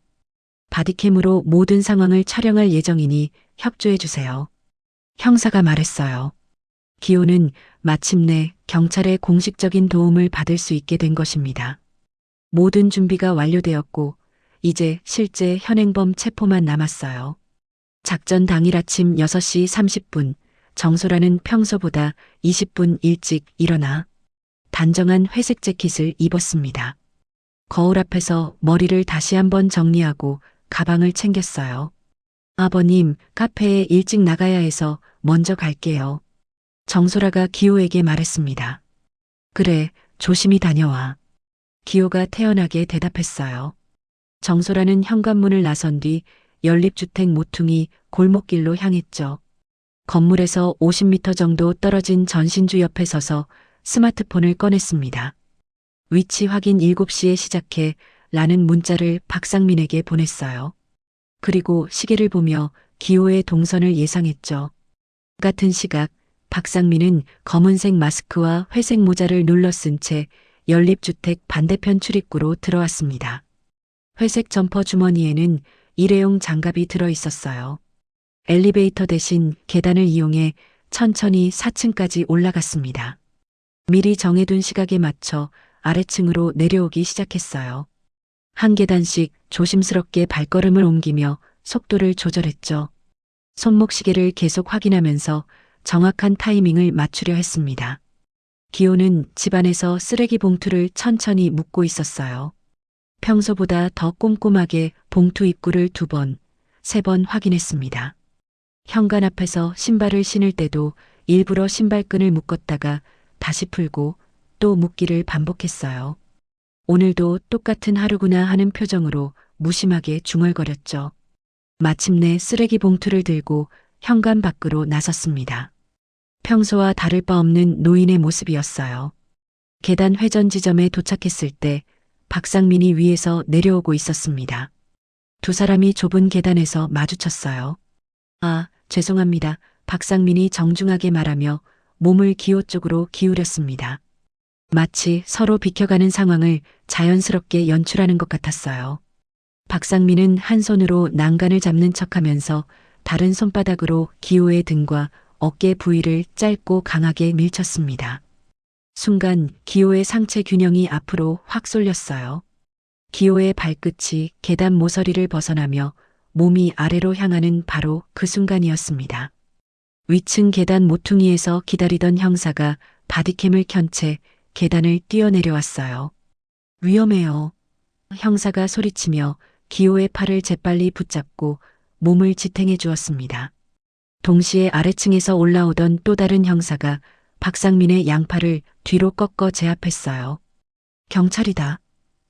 바디캠으로 모든 상황을 촬영할 예정이니 협조해 주세요. 형사가 말했어요. 기호는 마침내 경찰의 공식적인 도움을 받을 수 있게 된 것입니다. 모든 준비가 완료되었고 이제 실제 현행범 체포만 남았어요. 작전 당일 아침 6시 30분 정소라는 평소보다 20분 일찍 일어나 단정한 회색 재킷을 입었습니다. 거울 앞에서 머리를 다시 한번 정리하고 가방을 챙겼어요. 아버님, 카페에 일찍 나가야 해서 먼저 갈게요. 정소라가 기호에게 말했습니다. 그래, 조심히 다녀와. 기호가 태연하게 대답했어요. 정소라는 현관문을 나선 뒤 연립주택 모퉁이 골목길로 향했죠. 건물에서 50m 정도 떨어진 전신주 옆에 서서 스마트폰을 꺼냈습니다. 위치 확인 7시에 시작해 라는 문자를 박상민에게 보냈어요. 그리고 시계를 보며 기호의 동선을 예상했죠. 같은 시각 박상민은 검은색 마스크와 회색 모자를 눌러 쓴 채 연립주택 반대편 출입구로 들어왔습니다. 회색 점퍼 주머니에는 일회용 장갑이 들어 있었어요. 엘리베이터 대신 계단을 이용해 천천히 4층까지 올라갔습니다. 미리 정해둔 시각에 맞춰 아래층으로 내려오기 시작했어요. 한 계단씩 조심스럽게 발걸음을 옮기며 속도를 조절했죠. 손목시계를 계속 확인하면서 정확한 타이밍을 맞추려 했습니다. 기호는 집안에서 쓰레기 봉투를 천천히 묶고 있었어요. 평소보다 더 꼼꼼하게 봉투 입구를 2번, 3번 확인했습니다. 현관 앞에서 신발을 신을 때도 일부러 신발끈을 묶었다가 다시 풀고 또 묶기를 반복했어요. 오늘도 똑같은 하루구나 하는 표정으로 무심하게 중얼거렸죠. 마침내 쓰레기 봉투를 들고 현관 밖으로 나섰습니다. 평소와 다를 바 없는 노인의 모습이었어요. 계단 회전 지점에 도착했을 때 박상민이 위에서 내려오고 있었습니다. 두 사람이 좁은 계단에서 마주쳤어요. 아, 죄송합니다. 박상민이 정중하게 말하며 몸을 기호 쪽으로 기울였습니다. 마치 서로 비켜가는 상황을 자연스럽게 연출하는 것 같았어요. 박상민은 한 손으로 난간을 잡는 척하면서 다른 손바닥으로 기호의 등과 어깨 부위를 짧고 강하게 밀쳤습니다. 순간 기호의 상체 균형이 앞으로 확 쏠렸어요. 기호의 발끝이 계단 모서리를 벗어나며 몸이 아래로 향하는 바로 그 순간이었습니다. 위층 계단 모퉁이에서 기다리던 형사가 바디캠을 켠 채 계단을 뛰어내려왔어요. 위험해요. 형사가 소리치며 기호의 팔을 재빨리 붙잡고 몸을 지탱해 주었습니다. 동시에 아래층에서 올라오던 또 다른 형사가 박상민의 양팔을 뒤로 꺾어 제압했어요. 경찰이다.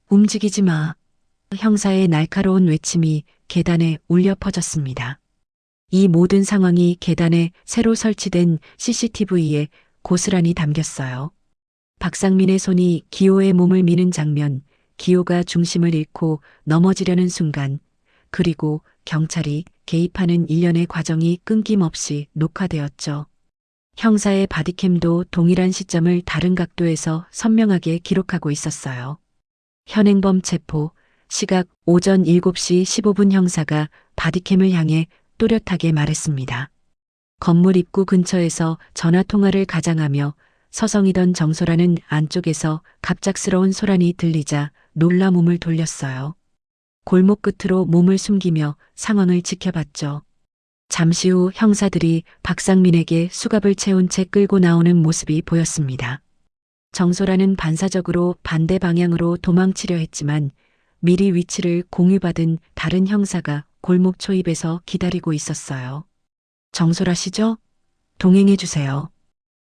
움직이지 마. 형사의 날카로운 외침이 계단에 울려 퍼졌습니다. 이 모든 상황이 계단에 새로 설치된 CCTV에 고스란히 담겼어요. 박상민의 손이 기호의 몸을 미는 장면, 기호가 중심을 잃고 넘어지려는 순간, 그리고 경찰이 개입하는 일련의 과정이 끊김없이 녹화되었죠. 형사의 바디캠도 동일한 시점을 다른 각도에서 선명하게 기록하고 있었어요. 현행범 체포, 시각 오전 7시 15분 형사가 바디캠을 향해 또렷하게 말했습니다. 건물 입구 근처에서 전화통화를 가장하며 서성이던 정소라는 안쪽에서 갑작스러운 소란이 들리자 놀라 몸을 돌렸어요. 골목 끝으로 몸을 숨기며 상황을 지켜봤죠. 잠시 후 형사들이 박상민에게 수갑을 채운 채 끌고 나오는 모습이 보였습니다. 정소라는 반사적으로 반대 방향으로 도망치려 했지만 미리 위치를 공유받은 다른 형사가 골목 초입에서 기다리고 있었어요. 정소라 씨죠? 동행해 주세요.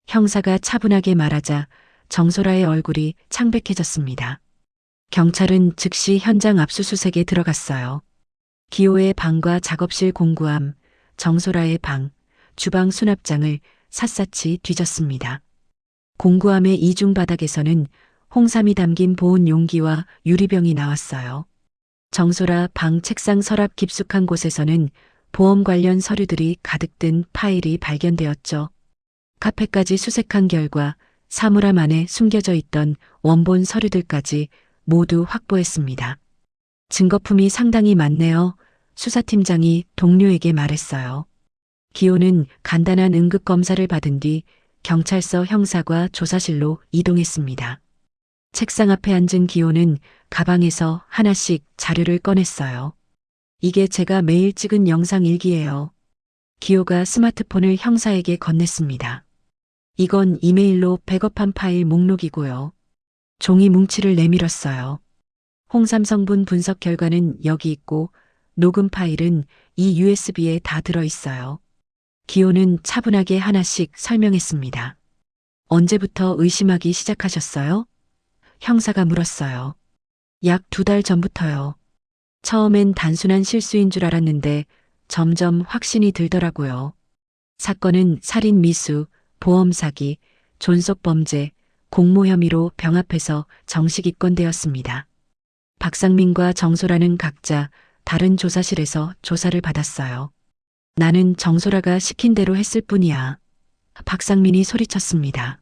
형사가 차분하게 말하자 정소라의 얼굴이 창백해졌습니다. 경찰은 즉시 현장 압수수색에 들어갔어요. 기호의 방과 작업실 공구함, 정소라의 방, 주방 수납장을 샅샅이 뒤졌습니다. 공구함의 이중 바닥에서는 홍삼이 담긴 보온 용기와 유리병이 나왔어요. 정소라 방 책상 서랍 깊숙한 곳에서는 보험 관련 서류들이 가득 든 파일이 발견되었죠. 카페까지 수색한 결과 사물함 안에 숨겨져 있던 원본 서류들까지 모두 확보했습니다. 증거품이 상당히 많네요. 수사팀장이 동료에게 말했어요. 기호는 간단한 응급검사를 받은 뒤 경찰서 형사과 조사실로 이동했습니다. 책상 앞에 앉은 기호는 가방에서 하나씩 자료를 꺼냈어요. 이게 제가 매일 찍은 영상 일기예요. 기호가 스마트폰을 형사에게 건넸습니다. 이건 이메일로 백업한 파일 목록이고요. 종이 뭉치를 내밀었어요. 홍삼 성분 분석 결과는 여기 있고 녹음 파일은 이 USB에 다 들어있어요. 기호는 차분하게 하나씩 설명했습니다. 언제부터 의심하기 시작하셨어요? 형사가 물었어요. 약 2달 전부터요. 처음엔 단순한 실수인 줄 알았는데 점점 확신이 들더라고요. 사건은 살인 미수, 보험 사기, 존속 범죄, 공모 혐의로 병합해서 정식 입건되었습니다. 박상민과 정소라는 각자 다른 조사실에서 조사를 받았어요. 나는 정소라가 시킨 대로 했을 뿐이야. 박상민이 소리쳤습니다.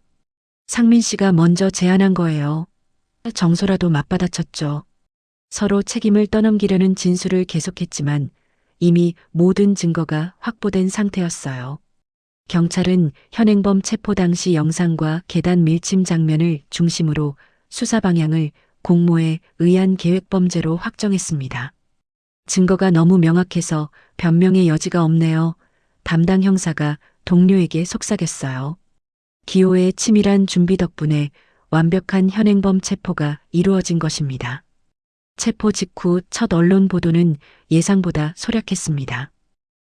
상민 씨가 먼저 제안한 거예요. 정소라도 맞받아쳤죠. 서로 책임을 떠넘기려는 진술을 계속했지만 이미 모든 증거가 확보된 상태였어요. 경찰은 현행범 체포 당시 영상과 계단 밀침 장면을 중심으로 수사 방향을 공모에 의한 계획범죄로 확정했습니다. 증거가 너무 명확해서 변명의 여지가 없네요. 담당 형사가 동료에게 속삭였어요. 기호의 치밀한 준비 덕분에 완벽한 현행범 체포가 이루어진 것입니다. 체포 직후 첫 언론 보도는 예상보다 소략했습니다.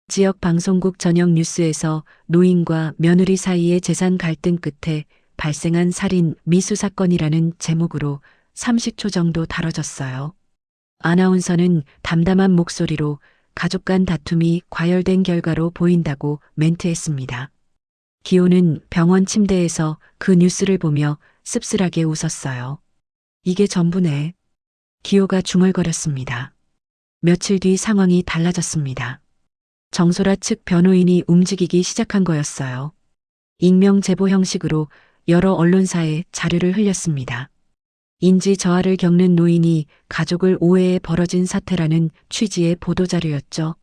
지역 방송국 저녁 뉴스에서 노인과 며느리 사이의 재산 갈등 끝에 발생한 살인 미수 사건이라는 제목으로 30초 정도 다뤄졌어요. 아나운서는 담담한 목소리로 가족 간 다툼이 과열된 결과로 보인다고 멘트했습니다. 기호는 병원 침대에서 그 뉴스를 보며 씁쓸하게 웃었어요. 이게 전부네. 기호가 중얼거렸습니다. 며칠 뒤 상황이 달라졌습니다. 정소라 측 변호인이 움직이기 시작한 거였어요. 익명 제보 형식으로 여러 언론사에 자료를 흘렸습니다. 인지 저하를 겪는 노인이 가족을 오해해 벌어진 사태라는 취지의 보도자료였죠.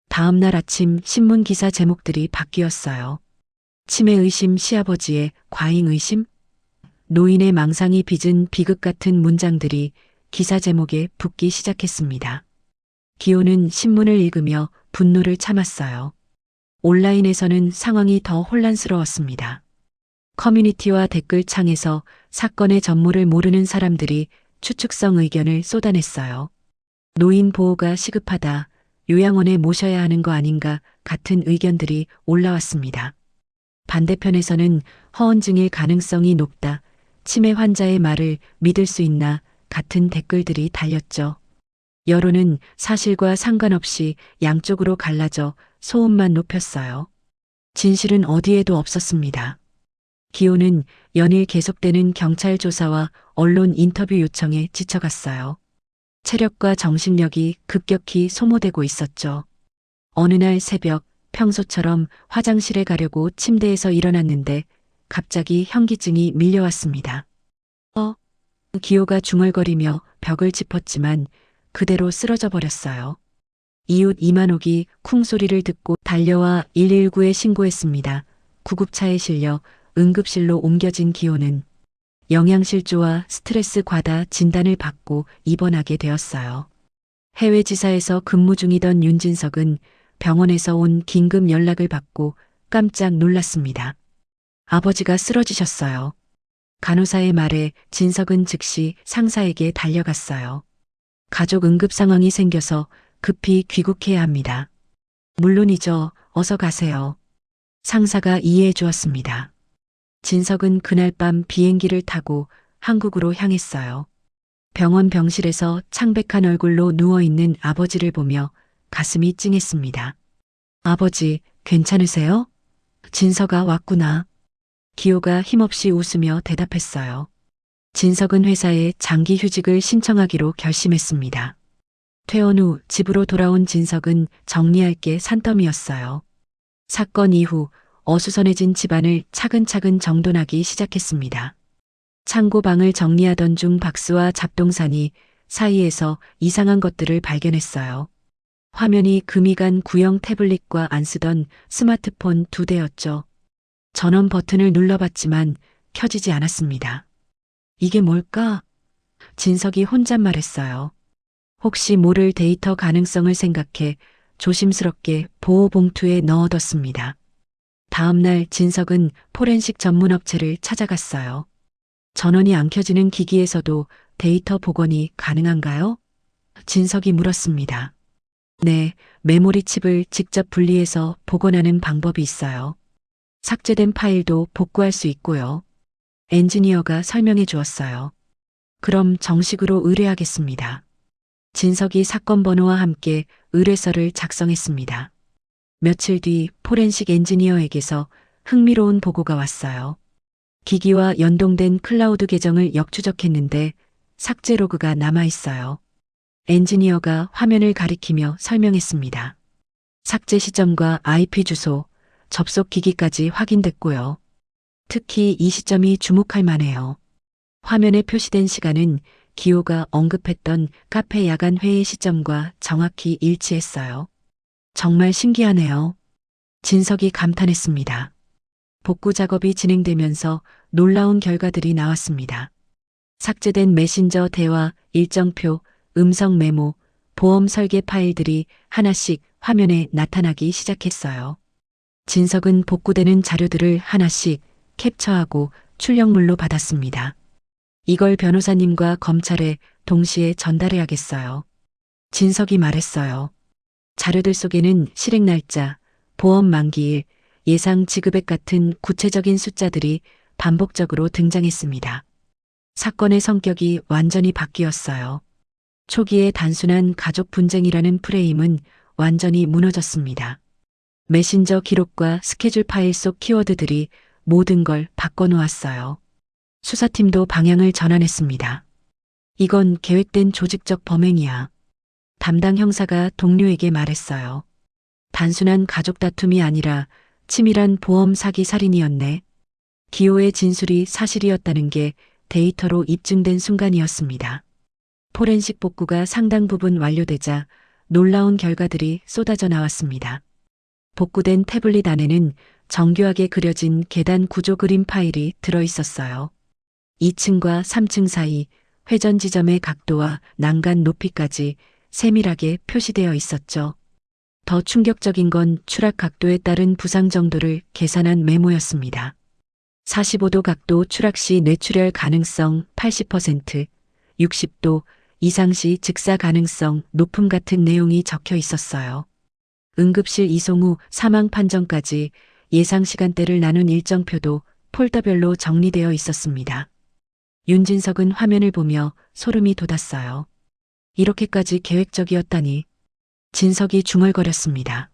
다음 날 아침 신문 기사 제목들이 바뀌었어요. 치매 의심 시아버지의 과잉 의심? 노인의 망상이 빚은 비극 같은 문장들이 기사 제목에 붙기 시작했습니다. 기호는 신문을 읽으며 분노를 참았어요. 온라인에서는 상황이 더 혼란스러웠습니다. 커뮤니티와 댓글창에서 사건의 전모를 모르는 사람들이 추측성 의견을 쏟아냈어요. 노인 보호가 시급하다, 요양원에 모셔야 하는 거 아닌가 같은 의견들이 올라왔습니다. 반대편에서는 허언증일 가능성이 높다, 치매 환자의 말을 믿을 수 있나 같은 댓글들이 달렸죠. 여론은 사실과 상관없이 양쪽으로 갈라져 소음만 높였어요. 진실은 어디에도 없었습니다. 기호는 연일 계속되는 경찰 조사와 언론 인터뷰 요청에 지쳐갔어요. 체력과 정신력이 급격히 소모되고 있었죠. 어느 날 새벽 평소처럼 화장실에 가려고 침대에서 일어났는데 갑자기 현기증이 밀려왔습니다. 기호가 중얼거리며 벽을 짚었지만 그대로 쓰러져 버렸어요. 이웃 이만옥이 쿵 소리를 듣고 달려와 119에 신고했습니다. 구급차에 실려 응급실로 옮겨진 기호는 영양실조와 스트레스 과다 진단을 받고 입원하게 되었어요. 해외 지사에서 근무 중이던 윤진석은 병원에서 온 긴급 연락을 받고 깜짝 놀랐습니다. 아버지가 쓰러지셨어요. 간호사의 말에 진석은 즉시 상사에게 달려갔어요. 가족 응급 상황이 생겨서 급히 귀국해야 합니다. 물론이죠. 어서 가세요. 상사가 이해해 주었습니다. 진석은 그날 밤 비행기를 타고 한국으로 향했어요. 병원 병실에서 창백한 얼굴로 누워있는 아버지를 보며 가슴이 찡했습니다. 아버지, 괜찮으세요? 진석아 왔구나. 기호가 힘없이 웃으며 대답했어요. 진석은 회사에 장기 휴직을 신청하기로 결심했습니다. 퇴원 후 집으로 돌아온 진석은 정리할 게 산더미였어요. 사건 이후 어수선해진 집안을 차근차근 정돈하기 시작했습니다. 창고방을 정리하던 중 박스와 잡동사니 사이에서 이상한 것들을 발견했어요. 화면이 금이 간 구형 태블릿과 안 쓰던 스마트폰 2대였죠. 전원 버튼을 눌러봤지만 켜지지 않았습니다. 이게 뭘까? 진석이 혼잣말했어요. 혹시 모를 데이터 가능성을 생각해 조심스럽게 보호 봉투에 넣어뒀습니다. 다음 날 진석은 포렌식 전문 업체를 찾아갔어요. 전원이 안 켜지는 기기에서도 데이터 복원이 가능한가요? 진석이 물었습니다. 네, 메모리 칩을 직접 분리해서 복원하는 방법이 있어요. 삭제된 파일도 복구할 수 있고요. 엔지니어가 설명해 주었어요. 그럼 정식으로 의뢰하겠습니다. 진석이 사건 번호와 함께 의뢰서를 작성했습니다. 며칠 뒤 포렌식 엔지니어에게서 흥미로운 보고가 왔어요. 기기와 연동된 클라우드 계정을 역추적했는데 삭제 로그가 남아 있어요. 엔지니어가 화면을 가리키며 설명했습니다. 삭제 시점과 IP 주소, 접속 기기까지 확인됐고요. 특히 이 시점이 주목할 만해요. 화면에 표시된 시간은 기호가 언급했던 카페 야간 회의 시점과 정확히 일치했어요. 정말 신기하네요. 진석이 감탄했습니다. 복구 작업이 진행되면서 놀라운 결과들이 나왔습니다. 삭제된 메신저 대화, 일정표, 음성 메모, 보험 설계 파일들이 하나씩 화면에 나타나기 시작했어요. 진석은 복구되는 자료들을 하나씩 캡처하고 출력물로 받았습니다. 이걸 변호사님과 검찰에 동시에 전달해야겠어요. 진석이 말했어요. 자료들 속에는 실행 날짜, 보험 만기일, 예상 지급액 같은 구체적인 숫자들이 반복적으로 등장했습니다. 사건의 성격이 완전히 바뀌었어요. 초기의 단순한 가족 분쟁이라는 프레임은 완전히 무너졌습니다. 메신저 기록과 스케줄 파일 속 키워드들이 모든 걸 바꿔놓았어요. 수사팀도 방향을 전환했습니다. 이건 계획된 조직적 범행이야. 담당 형사가 동료에게 말했어요. 단순한 가족 다툼이 아니라 치밀한 보험 사기 살인이었네. 기호의 진술이 사실이었다는 게 데이터로 입증된 순간이었습니다. 포렌식 복구가 상당 부분 완료되자 놀라운 결과들이 쏟아져 나왔습니다. 복구된 태블릿 안에는 정교하게 그려진 계단 구조 그림 파일이 들어 있었어요. 2층과 3층 사이 회전 지점의 각도와 난간 높이까지 세밀하게 표시되어 있었죠. 더 충격적인 건 추락 각도에 따른 부상 정도를 계산한 메모였습니다. 45도 각도 추락 시 뇌출혈 가능성 80%, 60도 이상 시 즉사 가능성 높음 같은 내용이 적혀 있었어요. 응급실 이송 후 사망 판정까지 예상 시간대를 나눈 일정표도 폴더별로 정리되어 있었습니다. 윤진석은 화면을 보며 소름이 돋았어요. 이렇게까지 계획적이었다니. 진석이 중얼거렸습니다.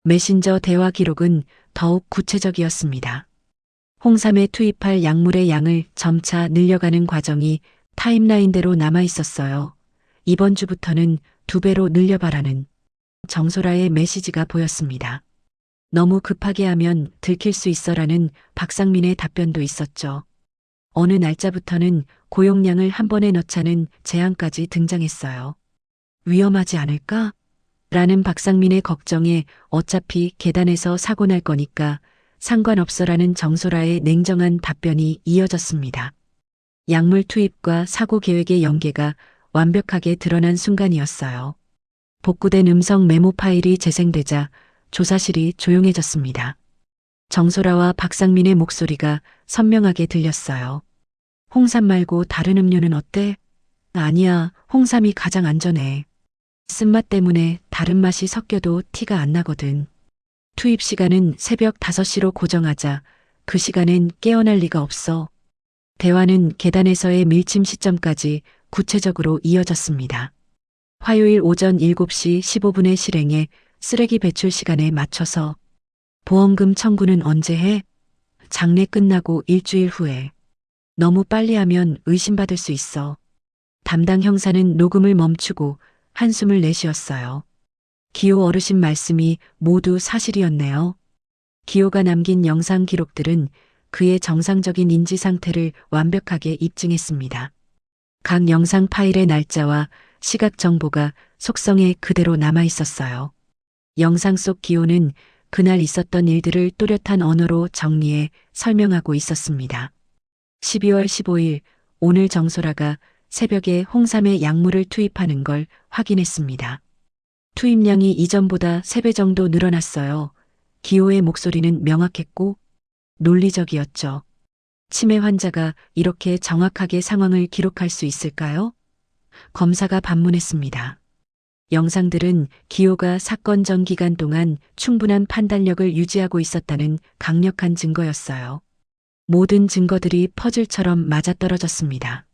메신저 대화 기록은 더욱 구체적이었습니다. 홍삼에 투입할 약물의 양을 점차 늘려가는 과정이 타임라인대로 남아 있었어요. 이번 주부터는 2배로 늘려봐라는 정소라의 메시지가 보였습니다. 너무 급하게 하면 들킬 수 있어라는 박상민의 답변도 있었죠. 어느 날짜부터는 고용량을 한 번에 넣자는 제안까지 등장했어요. 위험하지 않을까? 라는 박상민의 걱정에 어차피 계단에서 사고 날 거니까 상관없어라는 정소라의 냉정한 답변이 이어졌습니다. 약물 투입과 사고 계획의 연계가 완벽하게 드러난 순간이었어요. 복구된 음성 메모 파일이 재생되자 조사실이 조용해졌습니다. 정소라와 박상민의 목소리가 선명하게 들렸어요. 홍삼 말고 다른 음료는 어때? 아니야, 홍삼이 가장 안전해. 쓴맛 때문에 다른 맛이 섞여도 티가 안 나거든. 투입 시간은 새벽 5시로 고정하자. 그 시간엔 깨어날 리가 없어. 대화는 계단에서의 밀침 시점까지 구체적으로 이어졌습니다. 화요일 오전 7시 15분에 실행해 쓰레기 배출 시간에 맞춰서. 보험금 청구는 언제 해? 장례 끝나고 일주일 후에. 너무 빨리 하면 의심받을 수 있어. 담당 형사는 녹음을 멈추고 한숨을 내쉬었어요. 기호 어르신 말씀이 모두 사실이었네요. 기호가 남긴 영상 기록들은 그의 정상적인 인지 상태를 완벽하게 입증했습니다. 각 영상 파일의 날짜와 시각 정보가 속성에 그대로 남아 있었어요. 영상 속 기호는 그날 있었던 일들을 또렷한 언어로 정리해 설명하고 있었습니다. 12월 15일 오늘 정소라가 새벽에 홍삼에 약물을 투입하는 걸 확인했습니다. 투입량이 이전보다 3배 정도 늘어났어요. 기호의 목소리는 명확했고 논리적이었죠. 치매 환자가 이렇게 정확하게 상황을 기록할 수 있을까요? 검사가 반문했습니다. 영상들은 기호가 사건 전 기간 동안 충분한 판단력을 유지하고 있었다는 강력한 증거였어요. 모든 증거들이 퍼즐처럼 맞아떨어졌습니다.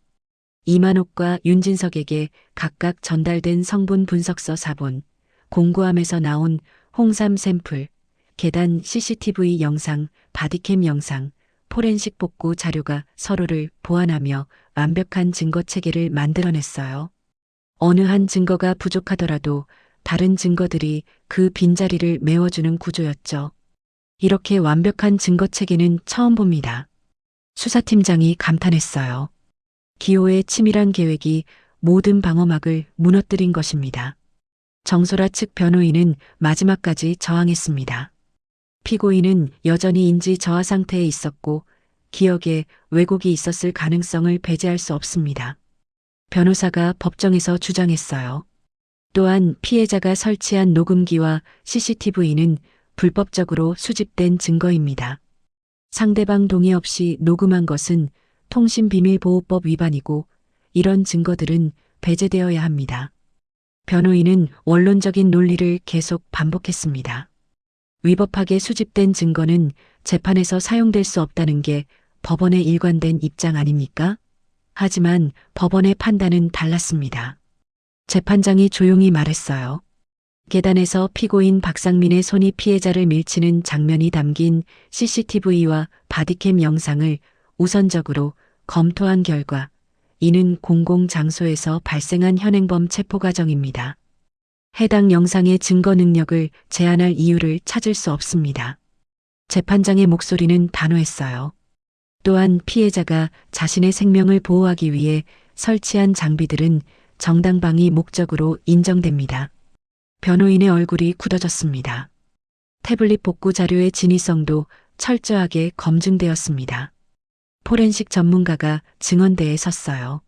이만옥과 윤진석에게 각각 전달된 성분 분석서 4본, 공구함에서 나온 홍삼 샘플, 계단 CCTV 영상, 바디캠 영상, 포렌식 복구 자료가 서로를 보완하며 완벽한 증거 체계를 만들어냈어요. 어느 한 증거가 부족하더라도 다른 증거들이 그 빈자리를 메워주는 구조였죠. 이렇게 완벽한 증거 체계는 처음 봅니다. 수사팀장이 감탄했어요. 기호의 치밀한 계획이 모든 방어막을 무너뜨린 것입니다. 정소라 측 변호인은 마지막까지 저항했습니다. 피고인은 여전히 인지 저하 상태에 있었고 기억에 왜곡이 있었을 가능성을 배제할 수 없습니다. 변호사가 법정에서 주장했어요. 또한 피해자가 설치한 녹음기와 CCTV는 불법적으로 수집된 증거입니다. 상대방 동의 없이 녹음한 것은 통신비밀보호법 위반이고 이런 증거들은 배제되어야 합니다. 변호인은 원론적인 논리를 계속 반복했습니다. 위법하게 수집된 증거는 재판에서 사용될 수 없다는 게 법원의 일관된 입장 아닙니까? 하지만 법원의 판단은 달랐습니다. 재판장이 조용히 말했어요. 계단에서 피고인 박상민의 손이 피해자를 밀치는 장면이 담긴 CCTV와 바디캠 영상을 우선적으로 검토한 결과 이는 공공장소에서 발생한 현행범 체포 과정입니다. 해당 영상의 증거 능력을 제한할 이유를 찾을 수 없습니다. 재판장의 목소리는 단호했어요. 또한 피해자가 자신의 생명을 보호하기 위해 설치한 장비들은 정당방위 목적으로 인정됩니다. 변호인의 얼굴이 굳어졌습니다. 태블릿 복구 자료의 진위성도 철저하게 검증되었습니다. 포렌식 전문가가 증언대에 섰어요.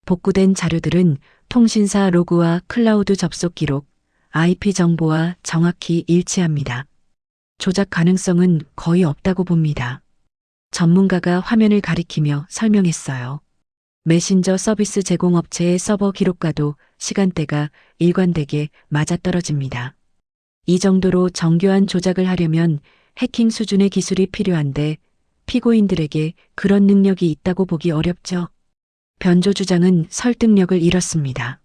복구된 자료들은 통신사 로그와 클라우드 접속 기록, IP 정보와 정확히 일치합니다. 조작 가능성은 거의 없다고 봅니다. 전문가가 화면을 가리키며 설명했어요. 메신저 서비스 제공업체의 서버 기록과도 시간대가 일관되게 맞아떨어집니다. 이 정도로 정교한 조작을 하려면 해킹 수준의 기술이 필요한데 피고인들에게 그런 능력이 있다고 보기 어렵죠. 변조 주장은 설득력을 잃었습니다.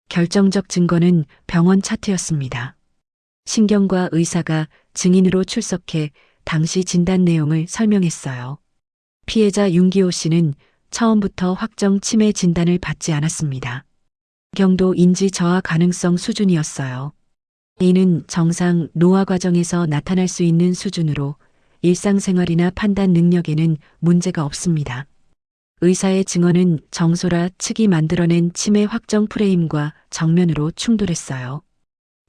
결정적 증거는 병원 차트였습니다. 신경과 의사가 증인으로 출석해 당시 진단 내용을 설명했어요. 피해자 윤기호 씨는 처음부터 확정 치매 진단을 받지 않았습니다. 경도 인지 저하 가능성 수준이었어요. 이는 정상 노화 과정에서 나타날 수 있는 수준으로 일상생활이나 판단 능력에는 문제가 없습니다. 의사의 증언은 정소라 측이 만들어낸 치매 확정 프레임과 정면으로 충돌했어요.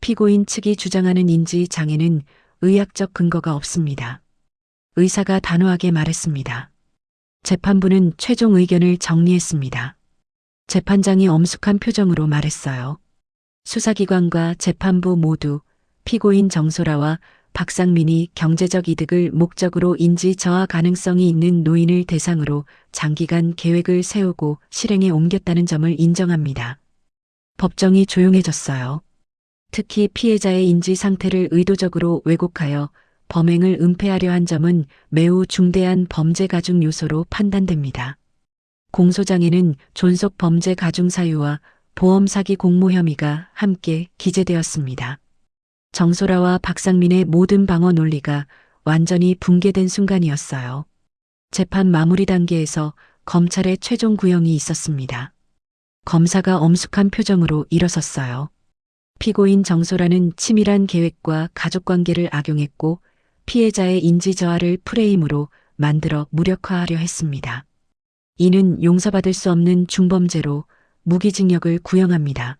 피고인 측이 주장하는 인지 장애는 의학적 근거가 없습니다. 의사가 단호하게 말했습니다. 재판부는 최종 의견을 정리했습니다. 재판장이 엄숙한 표정으로 말했어요. 수사기관과 재판부 모두 피고인 정소라와 박상민이 경제적 이득을 목적으로 인지 저하 가능성이 있는 노인을 대상으로 장기간 계획을 세우고 실행에 옮겼다는 점을 인정합니다. 법정이 조용해졌어요. 특히 피해자의 인지 상태를 의도적으로 왜곡하여 범행을 은폐하려 한 점은 매우 중대한 범죄 가중 요소로 판단됩니다. 공소장에는 존속 범죄 가중 사유와 보험 사기 공모 혐의가 함께 기재되었습니다. 정소라와 박상민의 모든 방어 논리가 완전히 붕괴된 순간이었어요. 재판 마무리 단계에서 검찰의 최종 구형이 있었습니다. 검사가 엄숙한 표정으로 일어섰어요. 피고인 정소라는 치밀한 계획과 가족관계를 악용했고 피해자의 인지 저하를 프레임으로 만들어 무력화하려 했습니다. 이는 용서받을 수 없는 중범죄로 무기징역을 구형합니다.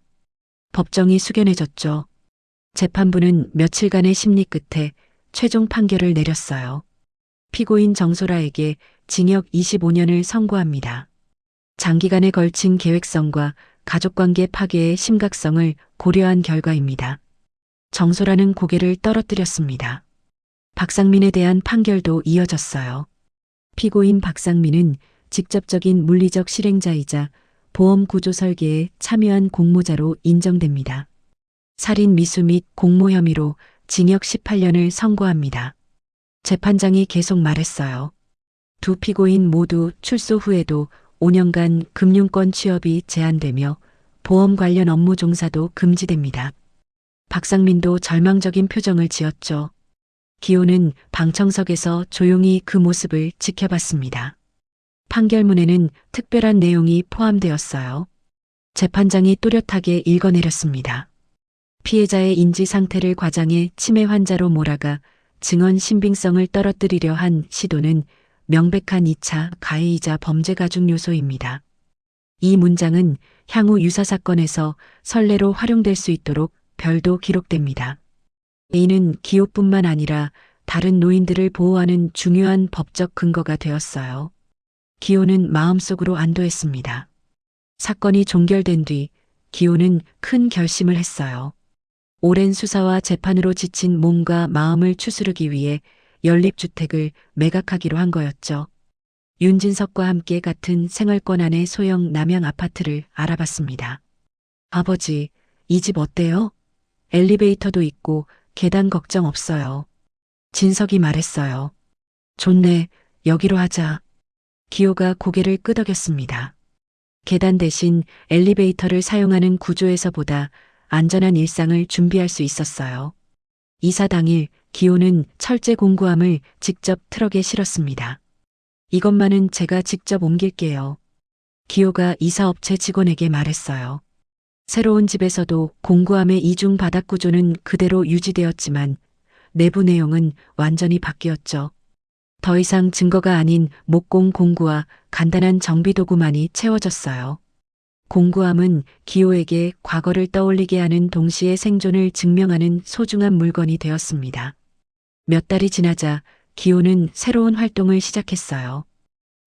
법정이 숙연해졌죠. 재판부는 며칠간의 심리 끝에 최종 판결을 내렸어요. 피고인 정소라에게 징역 25년을 선고합니다. 장기간에 걸친 계획성과 가족관계 파괴의 심각성을 고려한 결과입니다. 정소라는 고개를 떨어뜨렸습니다. 박상민에 대한 판결도 이어졌어요. 피고인 박상민은 직접적인 물리적 실행자이자 보험 구조 설계에 참여한 공모자로 인정됩니다. 살인 미수 및 공모 혐의로 징역 18년을 선고합니다. 재판장이 계속 말했어요. 두 피고인 모두 출소 후에도 5년간 금융권 취업이 제한되며 보험 관련 업무 종사도 금지됩니다. 박상민도 절망적인 표정을 지었죠. 기호는 방청석에서 조용히 그 모습을 지켜봤습니다. 판결문에는 특별한 내용이 포함되었어요. 재판장이 또렷하게 읽어내렸습니다. 피해자의 인지 상태를 과장해 치매 환자로 몰아가 증언 신빙성을 떨어뜨리려 한 시도는 명백한 2차 가해이자 범죄 가중 요소입니다. 이 문장은 향후 유사 사건에서 선례로 활용될 수 있도록 별도 기록됩니다. 이는 기호뿐만 아니라 다른 노인들을 보호하는 중요한 법적 근거가 되었어요. 기호는 마음속으로 안도했습니다. 사건이 종결된 뒤 기호는 큰 결심을 했어요. 오랜 수사와 재판으로 지친 몸과 마음을 추스르기 위해 연립주택을 매각하기로 한 거였죠. 윤진석과 함께 같은 생활권 안의 소형 남양 아파트를 알아봤습니다. 아버지, 이 집 어때요? 엘리베이터도 있고 계단 걱정 없어요. 진석이 말했어요. 좋네, 여기로 하자. 기호가 고개를 끄덕였습니다. 계단 대신 엘리베이터를 사용하는 구조에서보다 안전한 일상을 준비할 수 있었어요. 이사 당일 기호는 철제 공구함을 직접 트럭에 실었습니다. 이것만은 제가 직접 옮길게요. 기호가 이사업체 직원에게 말했어요. 새로운 집에서도 공구함의 이중 바닥 구조는 그대로 유지되었지만 내부 내용은 완전히 바뀌었죠. 더 이상 증거가 아닌 목공 공구와 간단한 정비도구만이 채워졌어요. 공구함은 기호에게 과거를 떠올리게 하는 동시에 생존을 증명하는 소중한 물건이 되었습니다. 몇 달이 지나자 기호는 새로운 활동을 시작했어요.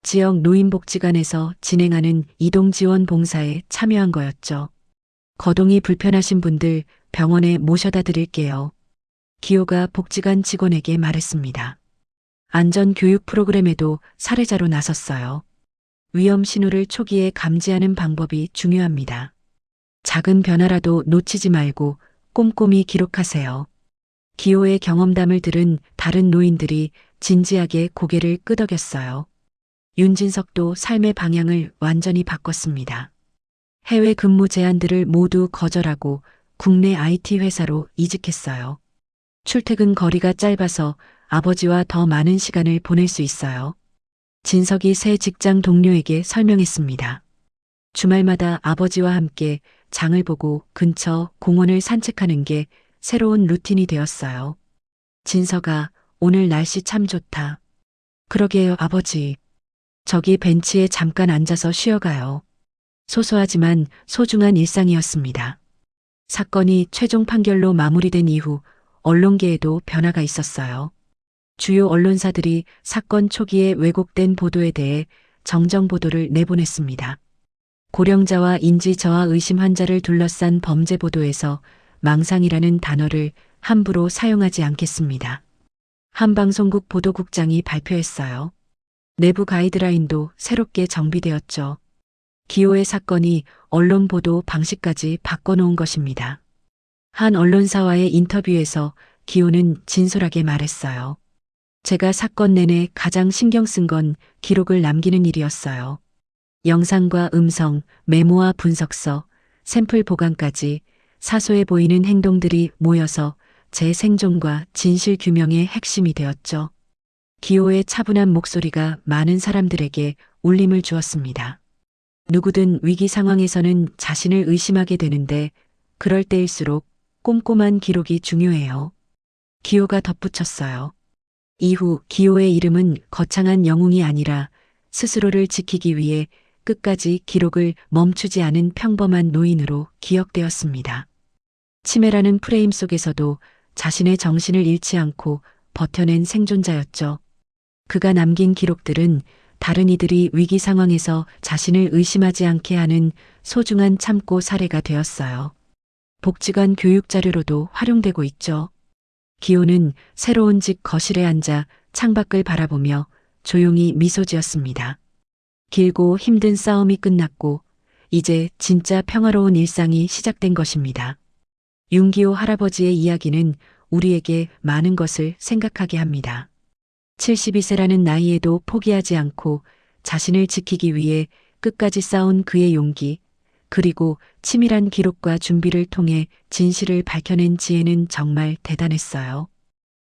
지역 노인복지관에서 진행하는 이동지원 봉사에 참여한 거였죠. 거동이 불편하신 분들 병원에 모셔다 드릴게요. 기호가 복지관 직원에게 말했습니다. 안전교육 프로그램에도 사례자로 나섰어요. 위험 신호를 초기에 감지하는 방법이 중요합니다. 작은 변화라도 놓치지 말고 꼼꼼히 기록하세요. 기호의 경험담을 들은 다른 노인들이 진지하게 고개를 끄덕였어요. 윤진석도 삶의 방향을 완전히 바꿨습니다. 해외 근무 제안들을 모두 거절하고 국내 IT 회사로 이직했어요. 출퇴근 거리가 짧아서 아버지와 더 많은 시간을 보낼 수 있어요. 진석이 새 직장 동료에게 설명했습니다. 주말마다 아버지와 함께 장을 보고 근처 공원을 산책하는 게 새로운 루틴이 되었어요. 진석아, 오늘 날씨 참 좋다. 그러게요, 아버지. 저기 벤치에 잠깐 앉아서 쉬어가요. 소소하지만 소중한 일상이었습니다. 사건이 최종 판결로 마무리된 이후 언론계에도 변화가 있었어요. 주요 언론사들이 사건 초기에 왜곡된 보도에 대해 정정 보도를 내보냈습니다. 고령자와 인지 저하 의심 환자를 둘러싼 범죄 보도에서 망상이라는 단어를 함부로 사용하지 않겠습니다. 한 방송국 보도국장이 발표했어요. 내부 가이드라인도 새롭게 정비되었죠. 기호의 사건이 언론 보도 방식까지 바꿔놓은 것입니다. 한 언론사와의 인터뷰에서 기호는 진솔하게 말했어요. 제가 사건 내내 가장 신경 쓴 건 기록을 남기는 일이었어요. 영상과 음성, 메모와 분석서, 샘플 보관까지 사소해 보이는 행동들이 모여서 제 생존과 진실 규명의 핵심이 되었죠. 기호의 차분한 목소리가 많은 사람들에게 울림을 주었습니다. 누구든 위기 상황에서는 자신을 의심하게 되는데 그럴 때일수록 꼼꼼한 기록이 중요해요. 기호가 덧붙였어요. 이후 기호의 이름은 거창한 영웅이 아니라 스스로를 지키기 위해 끝까지 기록을 멈추지 않은 평범한 노인으로 기억되었습니다. 치매라는 프레임 속에서도 자신의 정신을 잃지 않고 버텨낸 생존자였죠. 그가 남긴 기록들은 다른 이들이 위기 상황에서 자신을 의심하지 않게 하는 소중한 참고 사례가 되었어요. 복지관 교육 자료로도 활용되고 있죠. 기호는 새로운 집 거실에 앉아 창밖을 바라보며 조용히 미소 지었습니다. 길고 힘든 싸움이 끝났고 이제 진짜 평화로운 일상이 시작된 것입니다. 윤기호 할아버지의 이야기는 우리에게 많은 것을 생각하게 합니다. 72세라는 나이에도 포기하지 않고 자신을 지키기 위해 끝까지 싸운 그의 용기, 그리고 치밀한 기록과 준비를 통해 진실을 밝혀낸 지혜는 정말 대단했어요.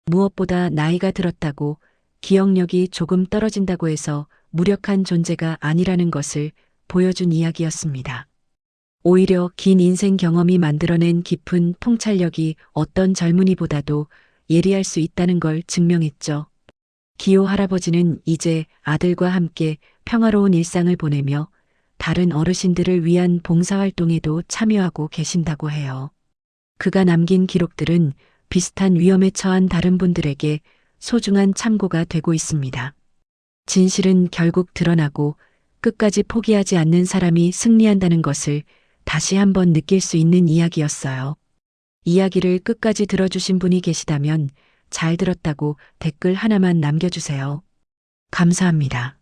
무엇보다 나이가 들었다고 기억력이 조금 떨어진다고 해서 무력한 존재가 아니라는 것을 보여준 이야기였습니다. 오히려 긴 인생 경험이 만들어낸 깊은 통찰력이 어떤 젊은이보다도 예리할 수 있다는 걸 증명했죠. 기호 할아버지는 이제 아들과 함께 평화로운 일상을 보내며 다른 어르신들을 위한 봉사활동에도 참여하고 계신다고 해요. 그가 남긴 기록들은 비슷한 위험에 처한 다른 분들에게 소중한 참고가 되고 있습니다. 진실은 결국 드러나고 끝까지 포기하지 않는 사람이 승리한다는 것을 다시 한번 느낄 수 있는 이야기였어요. 이야기를 끝까지 들어주신 분이 계시다면 잘 들었다고 댓글 하나만 남겨주세요. 감사합니다.